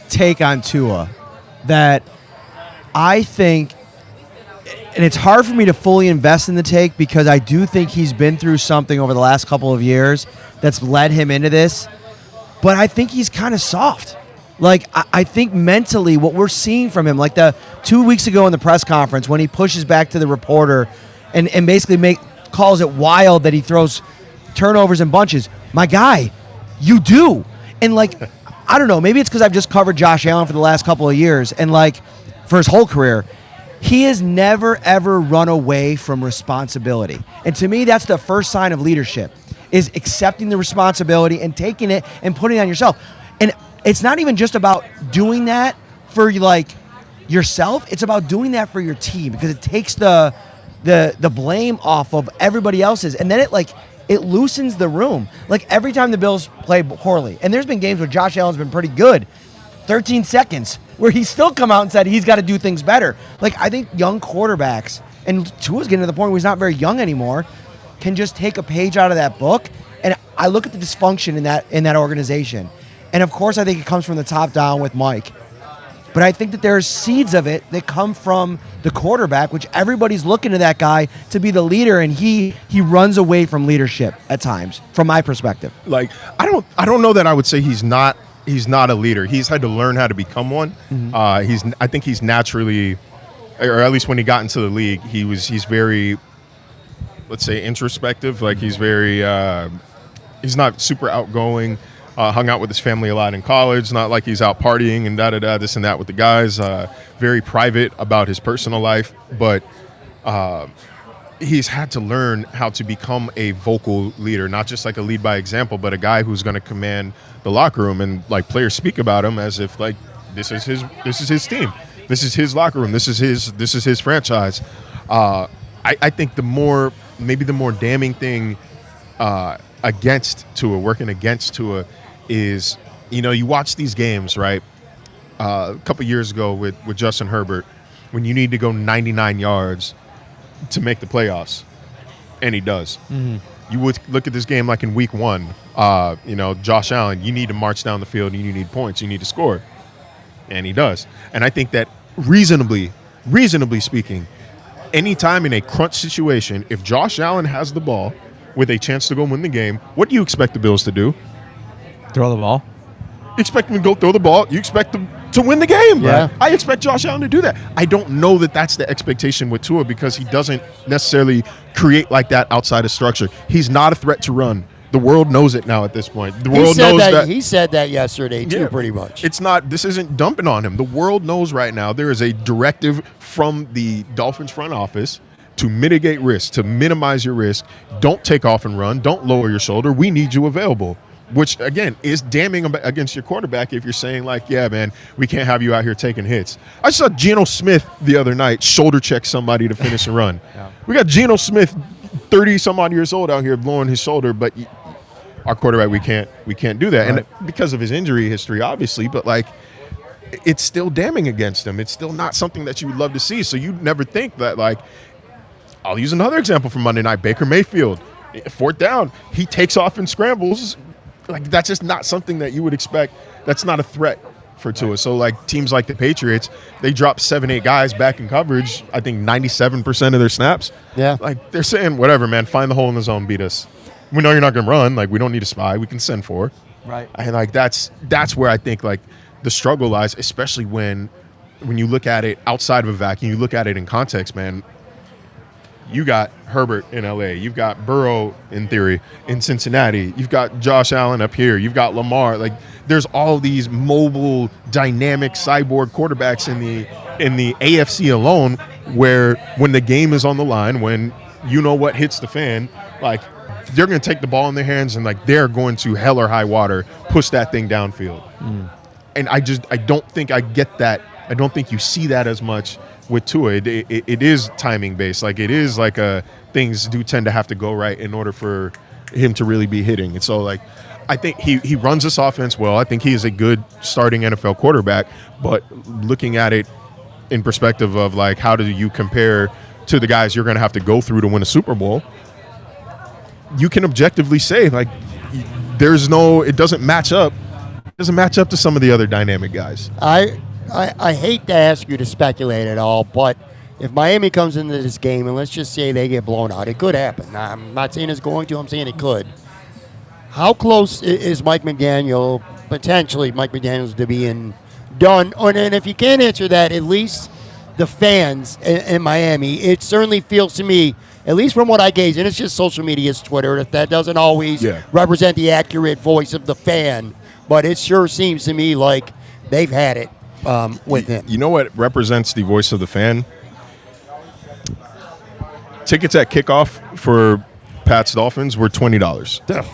take on Tua that I think, and it's hard for me to fully invest in the take because I do think he's been through something over the last couple of years that's led him into this. But I think he's kind of soft. Like, I think mentally what we're seeing from him, like the 2 weeks ago in the press conference when he pushes back to the reporter and basically calls it wild that he throws turnovers in bunches. My guy, you do. And, like, I don't know, maybe it's because I've just covered Josh Allen for the last couple of years and, like, for his whole career. He has never, ever run away from responsibility. And to me, that's the first sign of leadership, is accepting the responsibility and taking it and putting it on yourself. And it's not even just about doing that for, like, yourself. It's about doing that for your team because it takes the blame off of everybody else's. And then it loosens the room. Like, every time the Bills play poorly, and there's been games where Josh Allen's been pretty good, 13 seconds, where he's still come out and said he's got to do things better. Like, I think young quarterbacks, and Tua's getting to the point where he's not very young anymore, can just take a page out of that book. And I look at the dysfunction in that organization. And, of course, I think it comes from the top down with Mike. But I think that there's seeds of it that come from the quarterback, which everybody's looking to that guy to be the leader, and he runs away from leadership at times, from my perspective. Like, I don't know that I would say he's not a leader. He's had to learn how to become one. Mm-hmm. I think he's naturally, or at least when he got into the league, he's very, let's say, introspective. Like, he's very he's not super outgoing. Hung out with his family a lot in college. Not like he's out partying and this and that with the guys. Very private about his personal life, but he's had to learn how to become a vocal leader, not just like a lead by example, but a guy who's going to command the locker room, and like players speak about him as if like this is his team, this is his locker room, this is his franchise. I think the more damning thing working against Tua is, you watch these games, right? A couple years ago with Justin Herbert, when you need to go 99 yards to make the playoffs, and he does. Mm-hmm. You would look at this game like in week one, Josh Allen, you need to march down the field, and you need points, you need to score, and he does. And I think that reasonably speaking, anytime in a crunch situation, if Josh Allen has the ball with a chance to go win the game, what do you expect the Bills to do? Throw the ball. You expect them to go throw the ball. You expect them to win the game. Yeah. Right? I expect Josh Allen to do that. I don't know that that's the expectation with Tua because he doesn't necessarily create like that outside of structure. He's not a threat to run. The world knows it now at this point. The world knows that. He said that yesterday, too, pretty much. This isn't dumping on him. The world knows right now there is a directive from the Dolphins front office to mitigate risk, to minimize your risk. Don't take off and run. Don't lower your shoulder. We need you available. Which, again, is damning against your quarterback if you're saying, like, yeah, man, we can't have you out here taking hits. I saw Geno Smith the other night shoulder check somebody to finish a run. Yeah. We got Geno Smith, 30-some-odd years old, out here blowing his shoulder, but our quarterback, we can't do that. Right. And because of his injury history, obviously, but, like, it's still damning against him. It's still not something that you would love to see. So you'd never think that, like, I'll use another example from Monday night, Baker Mayfield. 4th down, he takes off and scrambles. Like, that's just not something that you would expect. That's not a threat for Tua. So, like, teams like the Patriots, they drop 7-8 guys back in coverage, I think 97% of their snaps. Yeah. Like, they're saying, whatever, man, find the hole in the zone, beat us. We know you're not going to run. Like, we don't need a spy. We can send 4. Right. And, like, that's where I think, like, the struggle lies, especially when you look at it outside of a vacuum, you look at it in context, man. You got Herbert in L.A. You've got Burrow, in theory, in Cincinnati. You've got Josh Allen up here. You've got Lamar. Like, there's all these mobile, dynamic, cyborg quarterbacks in the AFC alone where when the game is on the line, when you know what hits the fan, like, they're going to take the ball in their hands and, like, they're going to hell or high water push that thing downfield. And I don't think I get that. I don't think you see that as much with Tua. It is timing based. Like, it is like things do tend to have to go right in order for him to really be hitting. And so, like, I think he runs this offense well. I think he is a good starting NFL quarterback. But looking at it in perspective of, like, how do you compare to the guys you're going to have to go through to win a Super Bowl, you can objectively say, like, it doesn't match up. It doesn't match up to some of the other dynamic guys. I hate to ask you to speculate at all, but if Miami comes into this game and let's just say they get blown out, it could happen. I'm not saying it's going to. I'm saying it could. How close is Mike McDaniel, potentially Mike McDaniel's, to being done? And if you can't answer that, at least the fans in Miami, it certainly feels to me, at least from what I gauge, and it's just social media, it's Twitter, that doesn't always represent the accurate voice of the fan, but it sure seems to me like they've had it with him. You know what represents the voice of the fan? Tickets at kickoff for Pat's Dolphins were $20.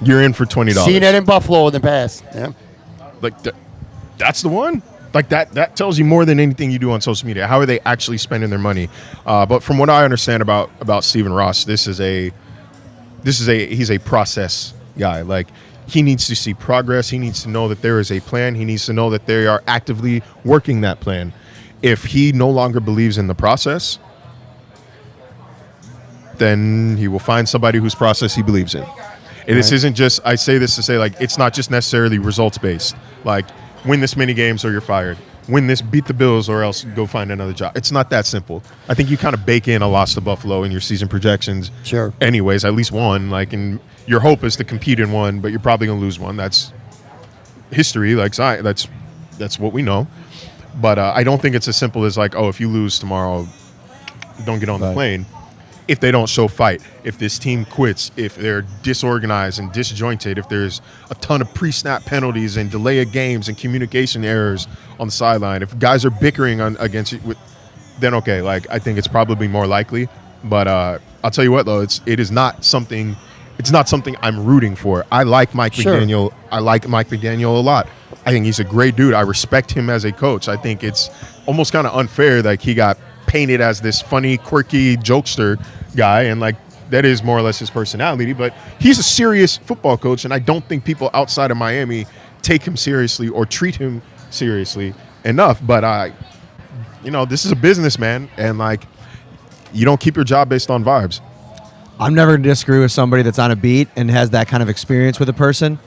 You're in for $20. Seen it in Buffalo in the past. Yeah. Like that's the one. Like that tells you more than anything you do on social media. How are they actually spending their money? But from what I understand about Stephen Ross, he's a process guy. Like, he needs to see progress. He needs to know that there is a plan. He needs to know that they are actively working that plan. If he no longer believes in the process, then he will find somebody whose process he believes in. And this isn't just, I say this to say, like, it's not just necessarily results based. Like, win this many games or you're fired. Win this, beat the Bills, or else go find another job. It's not that simple. I think you kind of bake in a loss to Buffalo in your season projections. Sure. Anyways, at least one. Like, and your hope is to compete in one, but you're probably going to lose one. That's history. Like, that's what we know. But I don't think it's as simple as like, oh, if you lose tomorrow, don't get on the plane. If they don't show fight, if this team quits, if they're disorganized and disjointed, if there's a ton of pre-snap penalties and delay of games and communication errors on the sideline, if guys are bickering against you, then okay, like, I think it's probably more likely. But I'll tell you what, though, it's not something I'm rooting for. I like Mike McDaniel. I like Mike McDaniel a lot. I think he's a great dude. I respect him as a coach. I think it's almost kind of unfair that he got painted as this funny, quirky jokester guy, and like, that is more or less his personality. But he's a serious football coach, and I don't think people outside of Miami take him seriously or treat him seriously enough. But this is a business, man, and like, you don't keep your job based on vibes. I'm never going to disagree with somebody that's on a beat and has that kind of experience with a person.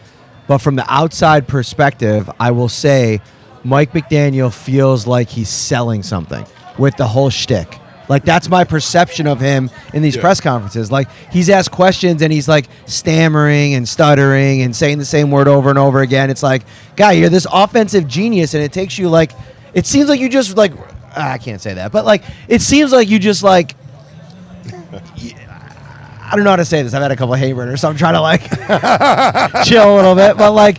But from the outside perspective, I will say Mike McDaniel feels like he's selling something with the whole shtick. Like, that's my perception of him in these press conferences. Like, he's asked questions and he's like stammering and stuttering and saying the same word over and over again. It's like, guy, you're this offensive genius, and it takes you like, it seems like you just like, I can't say that, but like, it seems like you just like, I don't know how to say this. I've had a couple of hayburgers, so I'm trying to like chill a little bit. But like,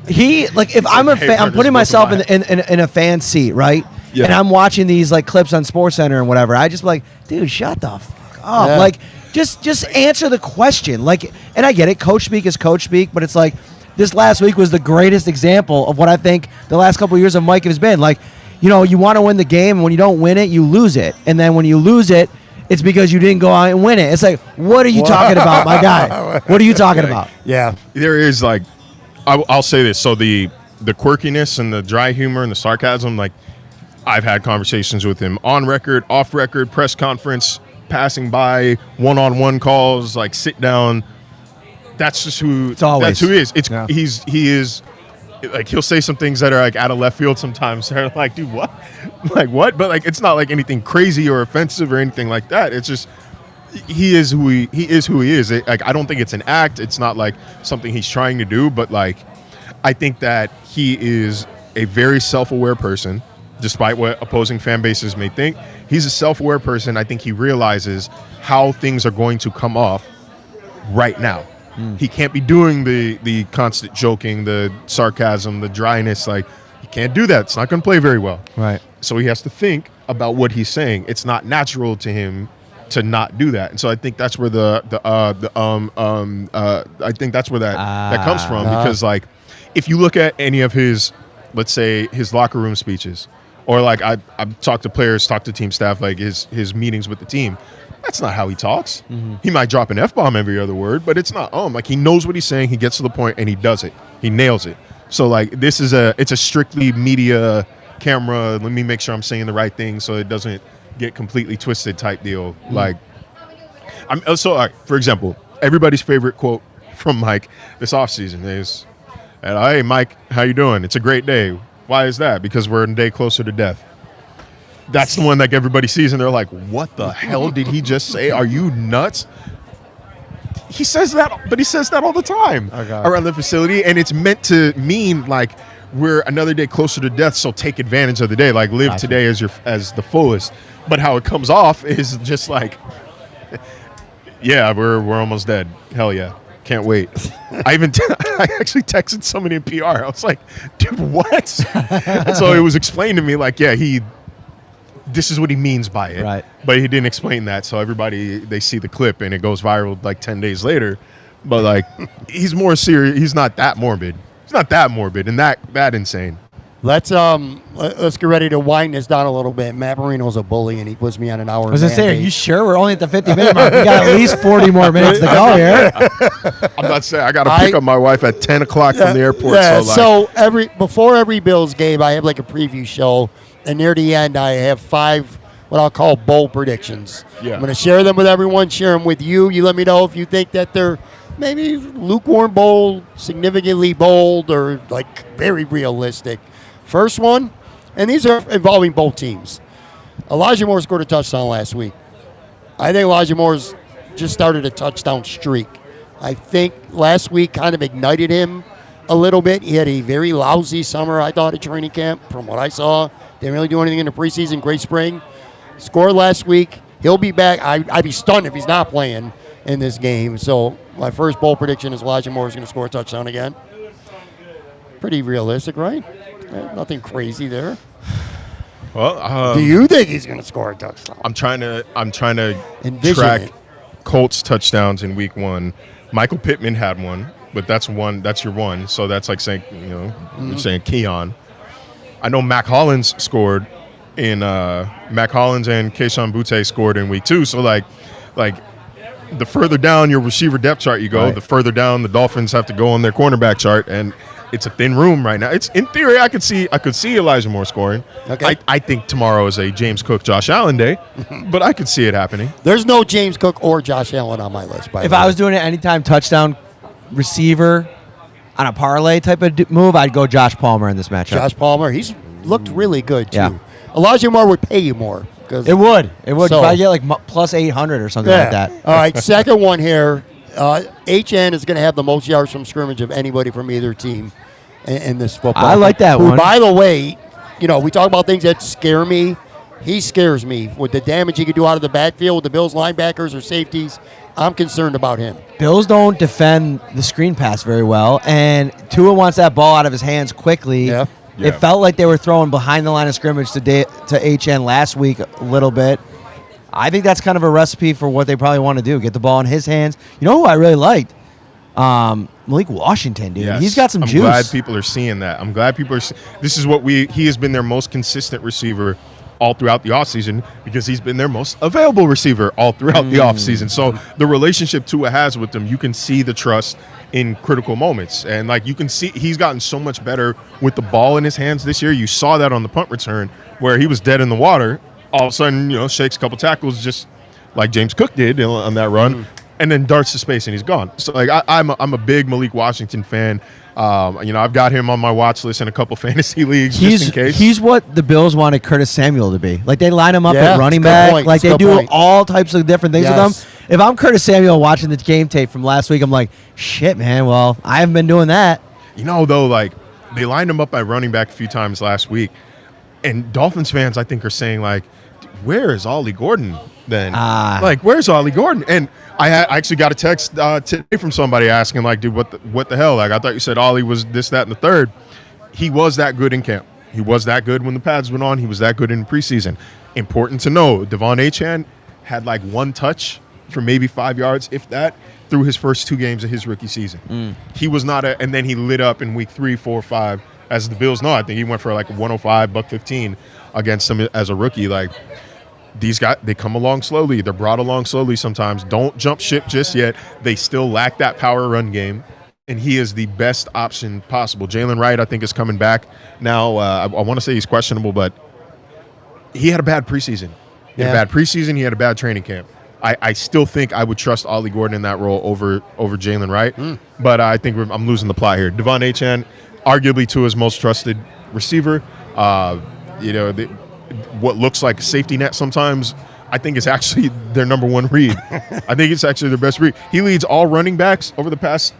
if I'm a fan, I'm putting myself in a fan seat, right? Yeah. And I'm watching these like clips on SportsCenter and whatever. I just be like, dude, shut the fuck up. Yeah. Like, just answer the question. Like, and I get it. Coach speak is coach speak, but it's like, this last week was the greatest example of what I think the last couple of years of Mike has been. Like, you want to win the game, and when you don't win it, you lose it. And then when you lose it, it's because you didn't go out and win it. It's like, what are you talking about, my guy? What are you talking about? Yeah. There is, like, I'll say this. So the quirkiness and the dry humor and the sarcasm, like, I've had conversations with him on record, off record, press conference, passing by, one-on-one calls, like, sit down. That's just who. It's always. That's who he is. He is. Like, he'll say some things that are like out of left field sometimes. They're like, dude, what? Like, what? But like, it's not like anything crazy or offensive or anything like that. It's just he is who he is. Like, I don't think it's an act. It's not like something he's trying to do. But like, I think that he is a very self-aware person, despite what opposing fan bases may think. He's a self-aware person. I think he realizes how things are going to come off right now. He can't be doing the constant joking, the sarcasm, the dryness. Like, he can't do that. It's not going to play very well. Right. So he has to think about what he's saying. It's not natural to him to not do that. And so I think that's where I think that's where that comes from. Because like, if you look at any of his, let's say, his locker room speeches, or like I've talked to players, talked to team staff, like his meetings with the team. That's not how he talks. Mm-hmm. He might drop an F-bomb every other word, but it's not. Like, he knows what he's saying. He gets to the point and he does it. He nails it. So like, it's a strictly media camera. Let me make sure I'm saying the right thing so it doesn't get completely twisted type deal. Mm-hmm. Like, I'm also, for example, everybody's favorite quote from Mike this offseason is, "Hey Mike, how you doing? It's a great day." Why is that? Because we're a day closer to death. That's the one like everybody sees and they're like, what the hell did he just say? Are you nuts? He says that, but he says that all the time around the facility, and it's meant to mean like we're another day closer to death, so take advantage of the day, like live today as the fullest. But how it comes off is just like, yeah, we're almost dead. Hell yeah. Can't wait. I actually texted somebody in PR. I was like, dude, what? And so it was explained to me like, yeah, this is what he means by it. Right. But he didn't explain that. So everybody, they see the clip and it goes viral like 10 days later. But like, he's more serious. He's not that morbid. He's not that morbid and that insane. Let's get ready to wind this down a little bit. Matt Parrino's a bully, and he puts me on an hour. I was going to say, are you sure we're only at the 50-minute mark? We got at least 40 more minutes to go here. I'm not saying I got to pick up my wife at 10 o'clock from the airport. Yeah, so before every Bills game, I have like a preview show, and near the end, I have 5 what I'll call bowl predictions. Yeah. I'm going to share them with everyone, share them with you. You let me know if you think that they're maybe lukewarm bold, significantly bold, or like very realistic. First one, and these are involving both teams. Elijah Moore scored a touchdown last week. I think Elijah Moore's just started a touchdown streak. I think last week kind of ignited him a little bit. He had a very lousy summer, I thought, at training camp from what I saw. Didn't really do anything in the preseason. Great spring. Scored last week. He'll be back. I'd be stunned if he's not playing in this game. So my first bold prediction is Elijah Moore is going to score a touchdown again. Pretty realistic, right? Nothing crazy there. Well, do you think he's going to score a touchdown? I'm trying to Envision track it. Colts touchdowns in week 1. Michael Pittman had one, but that's your one. So that's like saying, you're saying Keon. I know Mac Hollins scored in Mac Hollins and Keyshawn Butte scored in week 2. So like the further down your receiver depth chart you go, the further down the Dolphins have to go on their cornerback chart, and it's a thin room right now. It's in theory I could see Elijah Moore scoring. Okay. I think tomorrow is a James Cook, Josh Allen day, but I could see it happening. There's no James Cook or Josh Allen on my list. By If the way. I was doing an anytime touchdown receiver on a parlay type of move, I'd go Josh Palmer in this matchup. Josh Palmer, he's looked really good too. Yeah. Elijah Moore would pay you more. It would. So- You'd probably get like plus 800 or something like that. All right, second one here. HN is going to have the most yards from scrimmage of anybody from either team in this football. I like that one. By the way, we talk about things that scare me. He scares me with the damage he could do out of the backfield with the Bills linebackers or safeties. I'm concerned about him. Bills don't defend the screen pass very well, and Tua wants that ball out of his hands quickly. Yeah. It felt like they were throwing behind the line of scrimmage to HN last week a little bit. I think that's kind of a recipe for what they probably want to do, get the ball in his hands. You know who I really liked? Malik Washington, dude. Yes. He's got some juice. I'm glad people are seeing that. I'm glad people are this is what he has been their most consistent receiver all throughout the offseason because he's been their most available receiver all throughout the offseason. So the relationship Tua has with them, you can see the trust in critical moments. And like you can see he's gotten so much better with the ball in his hands this year. You saw that on the punt return where he was dead in the water. All of a sudden, shakes a couple tackles just like James Cook did on that run. And then darts to space and he's gone. So like I'm a big Malik Washington fan. I've got him on my watch list in a couple fantasy leagues just in case. He's what the Bills wanted Curtis Samuel to be. Like they line him up at running back. Point. Like they do all types of different things with him. If I'm Curtis Samuel watching the game tape from last week, I'm like, shit, man. Well, I haven't been doing that. Though, like they lined him up at running back a few times last week, and Dolphins fans I think are saying like, where is Ollie Gordon then? Where's Ollie Gordon? And I actually got a text today from somebody asking, like, dude, what the hell? Like, I thought you said Ollie was this, that, and the third. He was that good in camp. He was that good when the pads went on. He was that good in preseason. Important to know, Devon Achane had like one touch for maybe 5 yards, if that, through his first 2 games of his rookie season. He was not and then he lit up in week 3, 4, 5. As the Bills know, I think he went for like 105, $115 against them as a rookie. Like, these guys, they come along slowly. They're brought along slowly sometimes. Don't jump ship just yet. They still lack that power run game, and he is the best option possible. Jalen Wright, I think, is coming back now. I want to say he's questionable, but he had a bad preseason. He had a bad preseason. He had a bad training camp. I still think I would trust Ollie Gordon in that role over Jalen Wright, but I think I'm losing the plot here. Devon Achane, arguably Tua's most trusted receiver. what looks like a safety net sometimes, I think it's actually their number one read. I think it's actually their best read. He leads all running backs over the past,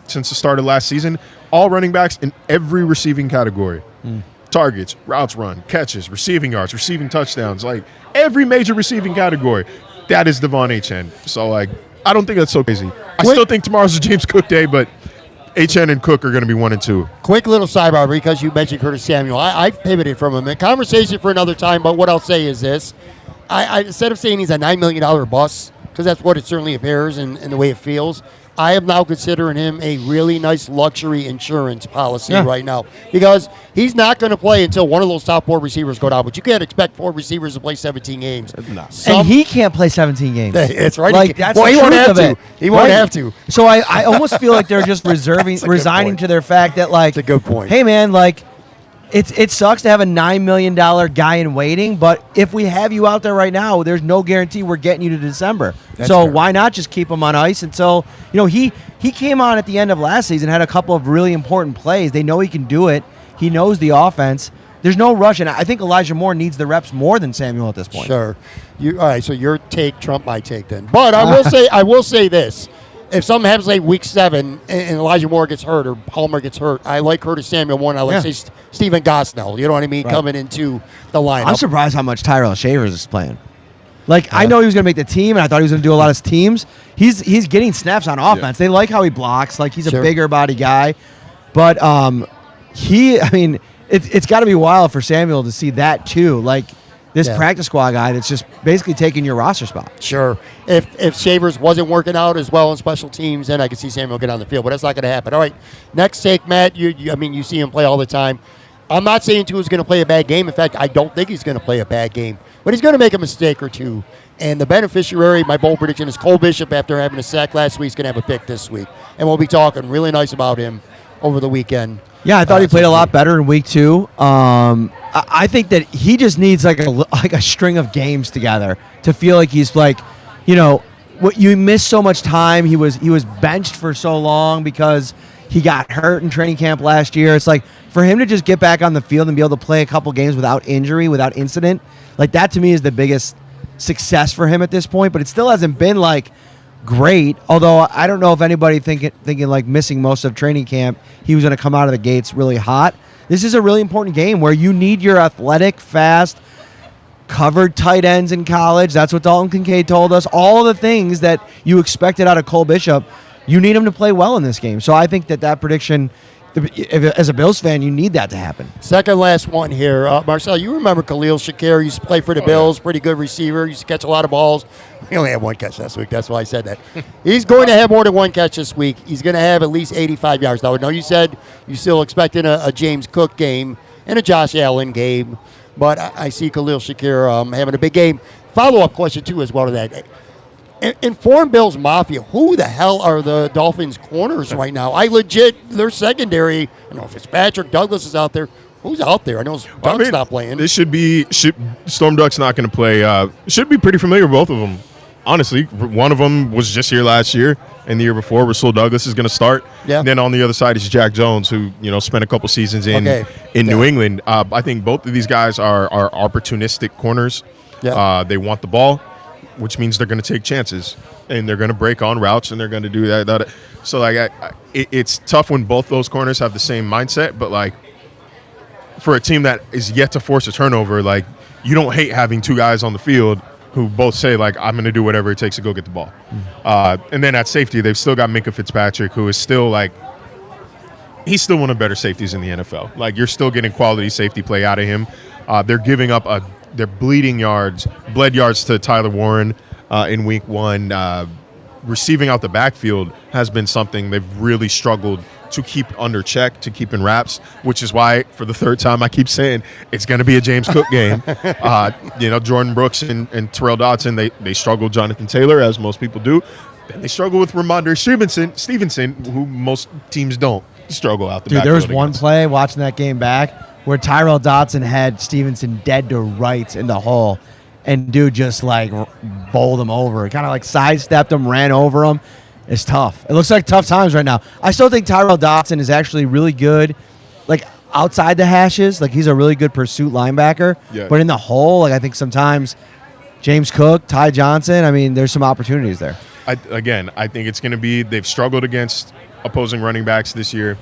since the start of last season, all running backs in every receiving category. Targets, routes run, catches, receiving yards, receiving touchdowns, like every major receiving category. That is Devon Achane. So, I don't think that's so crazy. I still think tomorrow's a James Cook day, but Achane and Cook are going to be 1 and 2. Quick little sidebar because you mentioned Curtis Samuel. I've pivoted from him. A conversation for another time, but what I'll say is this. I instead of saying he's a $9 million bust, because that's what it certainly appears and the way it feels, I am now considering him a really nice luxury insurance policy right now, because he's not going to play until one of those top 4 receivers go down. But you can't expect 4 receivers to play 17 games. No. And he can't play 17 games. It's right. Like, that's he won't have to. It. He won't have to. So I almost feel like they're just resigning to their fact that, like, that's a good point. Hey, man, like, it sucks to have a $9 million guy in waiting, but if we have you out there right now, there's no guarantee we're getting you to December. So why not just keep him on ice until, he came on at the end of last season, had a couple of really important plays. They know he can do it. He knows the offense. There's no rush, and I think Elijah Moore needs the reps more than Samuel at this point. Sure. All right, so your take trumped my take then. But I will say this. If something happens like week 7 and Elijah Moore gets hurt or Palmer gets hurt, I like Curtis Samuel more. I like say Stephen Gosnell. You know what I mean? Right. Coming into the lineup. I'm surprised how much Tyrell Shavers is playing. I know he was going to make the team, and I thought he was going to do a lot of teams. He's getting snaps on offense. They like how he blocks. Like, he's a bigger body guy. But it's got to be wild for Samuel to see that too. Like, this practice squad guy that's just basically taking your roster spot. Sure. If Shavers wasn't working out as well in special teams, then I could see Samuel get on the field, but that's not going to happen. All right, next take, Matt. You see him play all the time. I'm not saying Tua's going to play a bad game. In fact, I don't think he's going to play a bad game, but he's going to make a mistake or two. And the beneficiary, my bold prediction, is Cole Bishop. After having a sack last week, he's going to have a pick this week, and we'll be talking really nice about him over the weekend. Yeah, I thought he played a lot better in week 2. I think that he just needs like a string of games together to feel like he's what you missed so much time. He was benched for so long because he got hurt in training camp last year. It's like for him to just get back on the field and be able to play a couple games without injury, without incident, like that to me is the biggest success for him at this point. But it still hasn't been like great, although I don't know if anybody thinking like missing most of training camp, he was going to come out of the gates really hot. This is a really important game where you need your athletic, fast, covered tight ends in college. That's what Dalton Kincaid told us. All the things that you expected out of Cole Bishop, you need him to play well in this game. So I think that prediction, as a Bills fan, you need that to happen. Second last one here. Marcel, you remember Khalil Shakir used to play for the Bills, pretty good receiver, used to catch a lot of balls. He only had one catch last week. That's why I said that. He's going to have more than one catch this week. He's going to have at least 85 yards. Now, I know you said you're still expecting a James Cook game and a Josh Allen game, but I see Khalil Shakir having a big game. Follow-up question, too, as well to that. Inform Bills Mafia, who the hell are the Dolphins corners right now? Their secondary, I don't know if it's Patrick Douglas is out there. Who's out there? I know Duck's not playing. This Storm Duck's not going to play. Should be pretty familiar with both of them. Honestly, one of them was just here last year and the year before. Rasul Douglas is going to start. Yeah. And then on the other side is Jack Jones, who spent a couple seasons in New England. I think both of these guys are opportunistic corners. Yeah. They want the ball, which means they're going to take chances and they're going to break on routes and they're going to do that. So it's tough when both those corners have the same mindset, but for a team that is yet to force a turnover, you don't hate having two guys on the field who both say, I'm going to do whatever it takes to go get the ball. And then at safety, they've still got Minkah Fitzpatrick, who is still, he's still one of the better safeties in the NFL. You're still getting quality safety play out of him. They're giving up they're bled yards to Tyler Warren in week 1. Receiving out the backfield has been something they've really struggled to keep under check, to keep in wraps, which is why, for the third time, I keep saying it's going to be a James Cook game. Jordan Brooks and Terrell Dodson, they struggle. Jonathan Taylor, as most people do. Then they struggle with Ramondre Stevenson, who most teams don't struggle out the backfield. There was one play watching that game back where Tyrell Dodson had Stevenson dead to rights in the hole, and dude just bowled him over. Kind of sidestepped him, ran over him. It's tough. It looks like tough times right now. I still think Tyrell Dodson is actually really good. outside the hashes, like he's a really good pursuit linebacker. Yeah. But in the hole, like I think sometimes James Cook, Ty Johnson, I mean, there's some opportunities there. I think it's going to be, they've struggled against opposing running backs this year.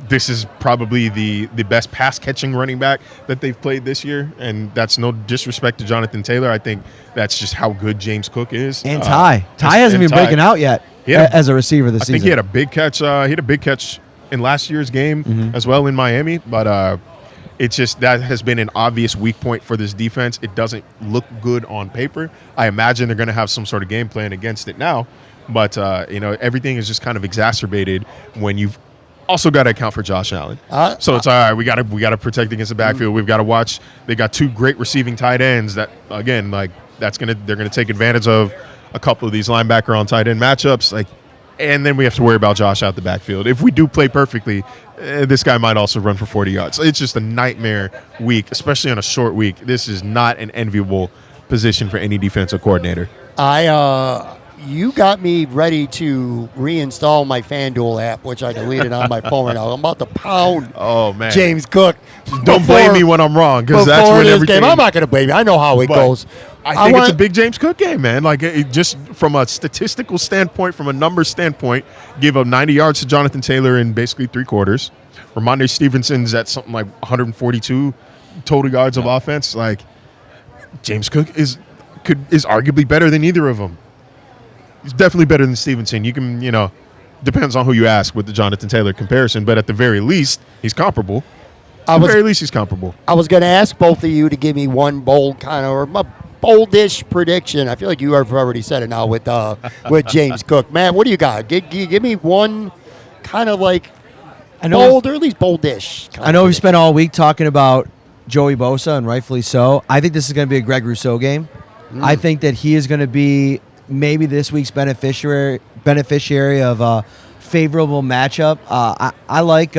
This is probably the best pass-catching running back that they've played this year, and that's no disrespect to Jonathan Taylor. I think that's just how good James Cook is. And Ty hasn't been breaking out yet as a receiver this season. I think he had a big catch. He had a big catch in last year's game as well in Miami, but it's just that has been an obvious weak point for this defense. It doesn't look good on paper. I imagine they're going to have some sort of game plan against it now, but everything is just kind of exacerbated when you've also got to account for Josh Allen. So it's all right. We got to protect against the backfield. We've got to watch. They got two great receiving tight ends that, again, like they're gonna take advantage of a couple of these linebacker on tight end matchups. Like, and then we have to worry about Josh out the backfield. If we do play perfectly, this guy might also run for 40 yards. So it's just a nightmare week, especially on a short week. This is not an enviable position for any defensive coordinator. You got me ready to reinstall my FanDuel app, which I deleted on my phone right now. I'm about to pound James Cook. Don't blame me when I'm wrong, because that's when everything. I'm not going to blame you. I know how it goes. I think it's a big James Cook game, man. Like, just from a statistical standpoint, from a numbers standpoint, give up 90 yards to Jonathan Taylor in basically 3 quarters. Ramondre Stevenson's at something like 142 total yards of offense. Like, James Cook is arguably better than either of them. He's definitely better than Stevenson. You can, depends on who you ask with the Jonathan Taylor comparison, but at the very least, he's comparable. At the very least, he's comparable. I was going to ask both of you to give me one bold kind of, or a boldish prediction. I feel like you have already said it now with James Cook. Matt, what do you got? Give me one kind of like bold, or at least boldish. I know we spent all week talking about Joey Bosa, and rightfully so. I think this is going to be a Greg Rousseau game. I think that he is going to be maybe this week's beneficiary of a favorable matchup. I like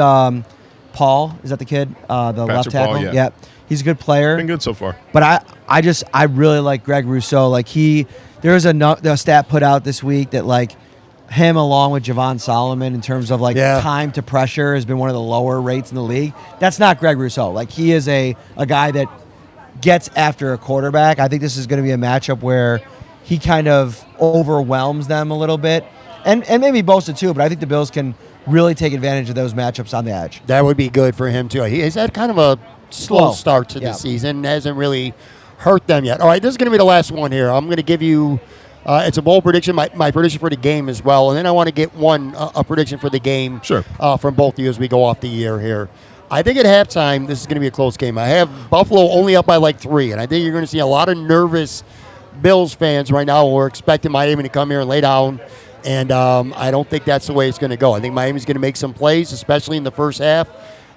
Paul. Is that the kid? The left tackle? Paul, yeah. He's a good player. Been good so far. But I really like Greg Rousseau. Like there was a stat put out this week that like him along with Javon Solomon in terms of time to pressure has been one of the lower rates in the league. That's not Greg Rousseau. Like he is a guy that gets after a quarterback. I think this is going to be a matchup where he kind of overwhelms them a little bit. And maybe Bosa too, but I think the Bills can really take advantage of those matchups on the edge. That would be good for him too. He's had kind of a slow start to the season. Hasn't really hurt them yet. All right, this is going to be the last one here. I'm going to give you, it's a bold prediction, my prediction for the game as well. And then I want to get a prediction for the game from both of you as we go off the year here. I think at halftime, this is going to be a close game. I have Buffalo only up by like 3, and I think you're going to see a lot of nervous Bills fans right now who are expecting Miami to come here and lay down, and I don't think that's the way it's going to go. I think Miami's going to make some plays, especially in the first half,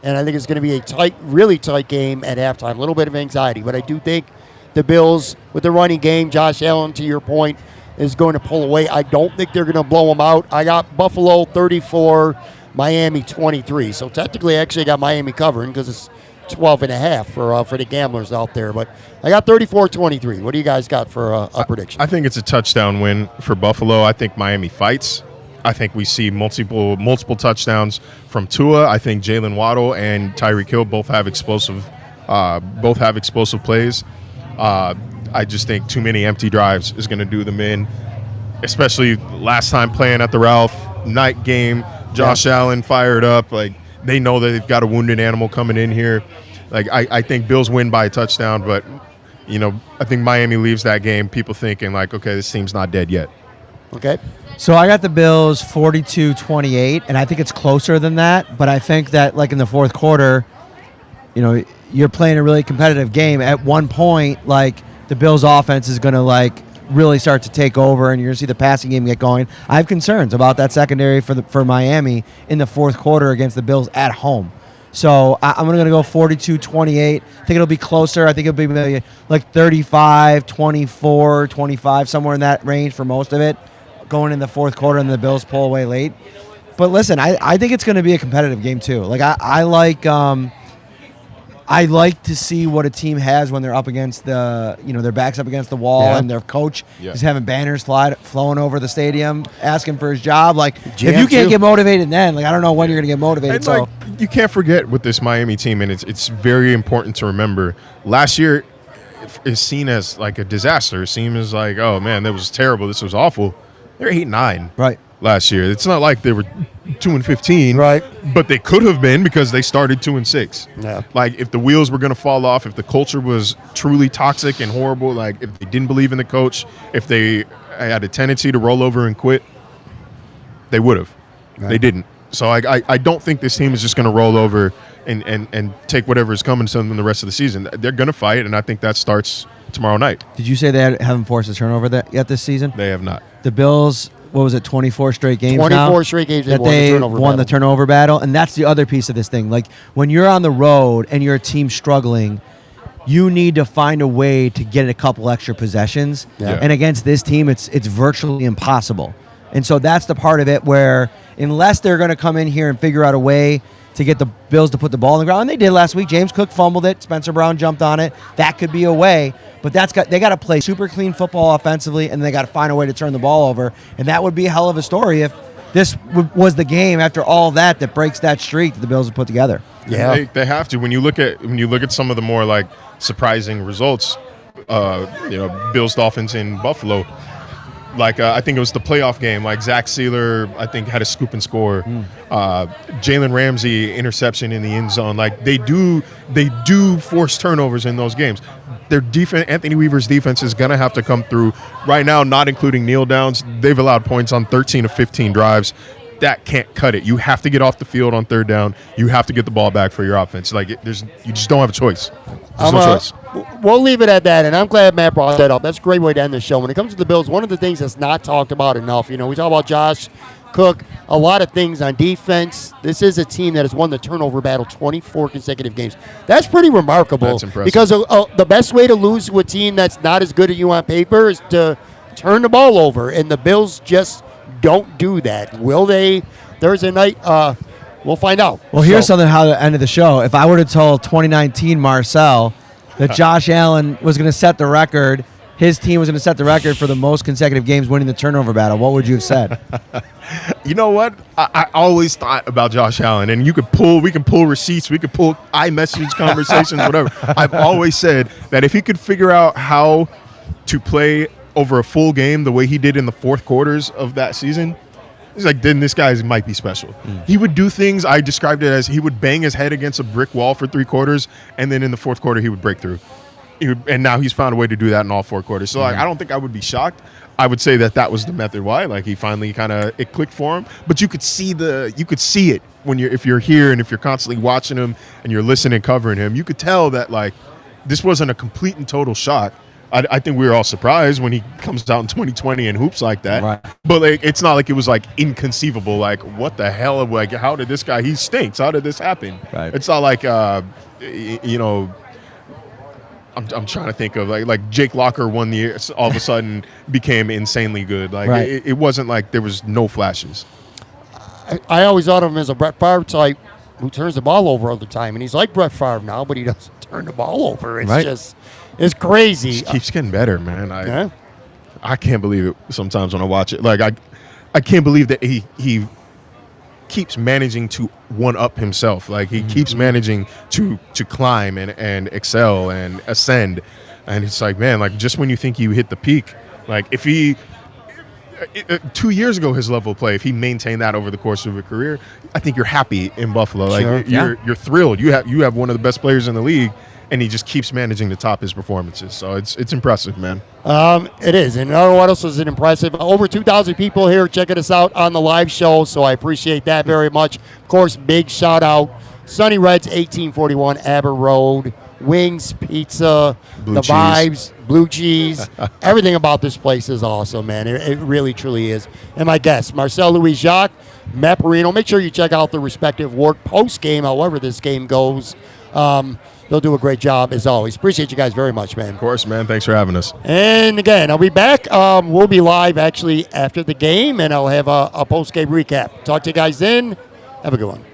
and I think it's going to be a really tight game at halftime. A little bit of anxiety, but I do think the Bills, with the running game, Josh Allen, to your point, is going to pull away. I don't think they're going to blow them out. I got Buffalo 34, Miami 23. So technically, actually, I got Miami covering because it's 12.5 for the gamblers out there. But I got 34-23. What do you guys got for a prediction? I think it's a touchdown win for Buffalo. I think Miami fights. I think we see multiple touchdowns from Tua. I think Jalen Waddle and Tyreek Hill both have explosive plays. I just think too many empty drives is going to do them in, especially last time playing at the Ralph night game. Josh Allen fired up. Like, they know that they've got a wounded animal coming in here. Like, I think Bills win by a touchdown, but, I think Miami leaves that game, people thinking, like, okay, this team's not dead yet. Okay. So I got the Bills 42-28, and I think it's closer than that, but I think that, like, in the fourth quarter, you're playing a really competitive game. At one point, like, the Bills' offense is going to, like, really start to take over, and you're going to see the passing game get going. I have concerns about that secondary for Miami in the fourth quarter against the Bills at home. So I'm going to go 42-28. I think it'll be closer. I think it'll be maybe like 35, 24, 25, somewhere in that range for most of it, going in the fourth quarter, and the Bills pull away late. But listen, I think it's going to be a competitive game too. Like I like I like to see what a team has when they're up against their backs up against the wall, and their coach is having banners flowing over the stadium, asking for his job. Like, if you can't get motivated then, like, I don't know when you're going to get motivated. And like, you can't forget with this Miami team, and it's very important to remember, last year is seen as like a disaster. It seems as like, oh, man, that was terrible. This was awful. They're 8-9. Right. Last year. It's not like they were 2-15, right? But they could have been because they started 2-6. Yeah. Like, if the wheels were going to fall off, if the culture was truly toxic and horrible, like if they didn't believe in the coach, if they had a tendency to roll over and quit, they would have. Right. They didn't. So I don't think this team is just going to roll over and take whatever is coming to them the rest of the season. They're going to fight, and I think that starts tomorrow night. Did you say they haven't forced a turnover yet this season? They have not. The Bills. What was it, 24 straight games 24 straight games that they won the turnover battle. And that's the other piece of this thing. Like, when you're on the road and you're a team struggling, you need to find a way to get a couple extra possessions. Yeah. And against this team, it's virtually impossible. And so that's the part of it where, unless they're going to come in here and figure out a way to get the Bills to put the ball on the ground, and they did last week. James Cook fumbled it. Spencer Brown jumped on it. That could be a way. But they got to play super clean football offensively, and they got to find a way to turn the ball over. And that would be a hell of a story if this was the game after all that breaks that streak that the Bills have put together. Yeah, they have to. When you look at some of the more like surprising results, Bills Dolphins in Buffalo. Like, I think it was the playoff game. Like, Zach Sealer, I think, had a scoop and score. Jalen Ramsey, interception in the end zone. Like, they do force turnovers in those games. Their defense, Anthony Weaver's defense, is going to have to come through. Right now, not including kneel downs, they've allowed points on 13 of 15 drives. That can't cut it. You have to get off the field on third down. You have to get the ball back for your offense. Like, you just don't have a choice. There's no choice. We'll leave it at that, and I'm glad Matt brought that up. That's a great way to end the show. When it comes to the Bills, one of the things that's not talked about enough, we talk about Josh Cook, a lot of things on defense. This is a team that has won the turnover battle 24 consecutive games. That's pretty remarkable. That's impressive. Because the best way to lose to a team that's not as good as you on paper is to turn the ball over, and the Bills just don't do that. Will they Thursday night? We'll find out. Well, here's something how to end of the show. If I would have told 2019 Marcel that Josh Allen was going to set the record, his team was going to set the record for the most consecutive games winning the turnover battle, what would you have said? You know what? I always thought about Josh Allen, and we can pull receipts, we could pull iMessage conversations, whatever. I've always said that if he could figure out how to play over a full game the way he did in the fourth quarters of that season, it's like, then this guy might be special. He would do things, I described it as he would bang his head against a brick wall for 3 quarters, and then in the fourth quarter he would break through. And now he's found a way to do that in all 4 quarters. So I don't think I would be shocked. I would say that was the method why. Like, he finally it clicked for him. But you could see it when if you're here and if you're constantly watching him and you're listening, covering him, you could tell that, like, this wasn't a complete and total shot. I think we were all surprised when he comes out in 2020 and hoops like that. Right. But like, it's not like it was like inconceivable. Like, what the hell? Like, how did this guy? He stinks. How did this happen? Right. It's not like I'm trying to think of like Jake Locker one year all of a sudden became insanely good. Like, right. it wasn't like there was no flashes. I always thought of him as a Brett Favre type who turns the ball over all the time, and he's like Brett Favre now, but he doesn't turn the ball over. It's just. It's crazy. It keeps getting better, man. I can't believe it sometimes when I watch it. Like, I can't believe that he keeps managing to one-up himself. Like, he keeps managing to climb and excel and ascend. And it's like, man, like, just when you think you hit the peak, like, if he 2 years ago, his level of play, if he maintained that over the course of a career, I think you're happy in Buffalo. Like, you're thrilled. You have one of the best players in the league, and he just keeps managing to top his performances. So it's impressive, man. It is. And what else is it impressive? Over 2,000 people here checking us out on the live show, so I appreciate that very much. Of course, big shout-out, Sonny Red's 1841 Aber Road, wings, pizza, blue the cheese. Vibes, blue cheese. Everything about this place is awesome, man. It really, truly is. And my guests, Marcel Louis-Jacques, Matt Parrino. Make sure you check out the respective work post-game, however this game goes. They'll do a great job, as always. Appreciate you guys very much, man. Of course, man. Thanks for having us. And again, I'll be back. We'll be live, actually, after the game, and I'll have a post-game recap. Talk to you guys then. Have a good one.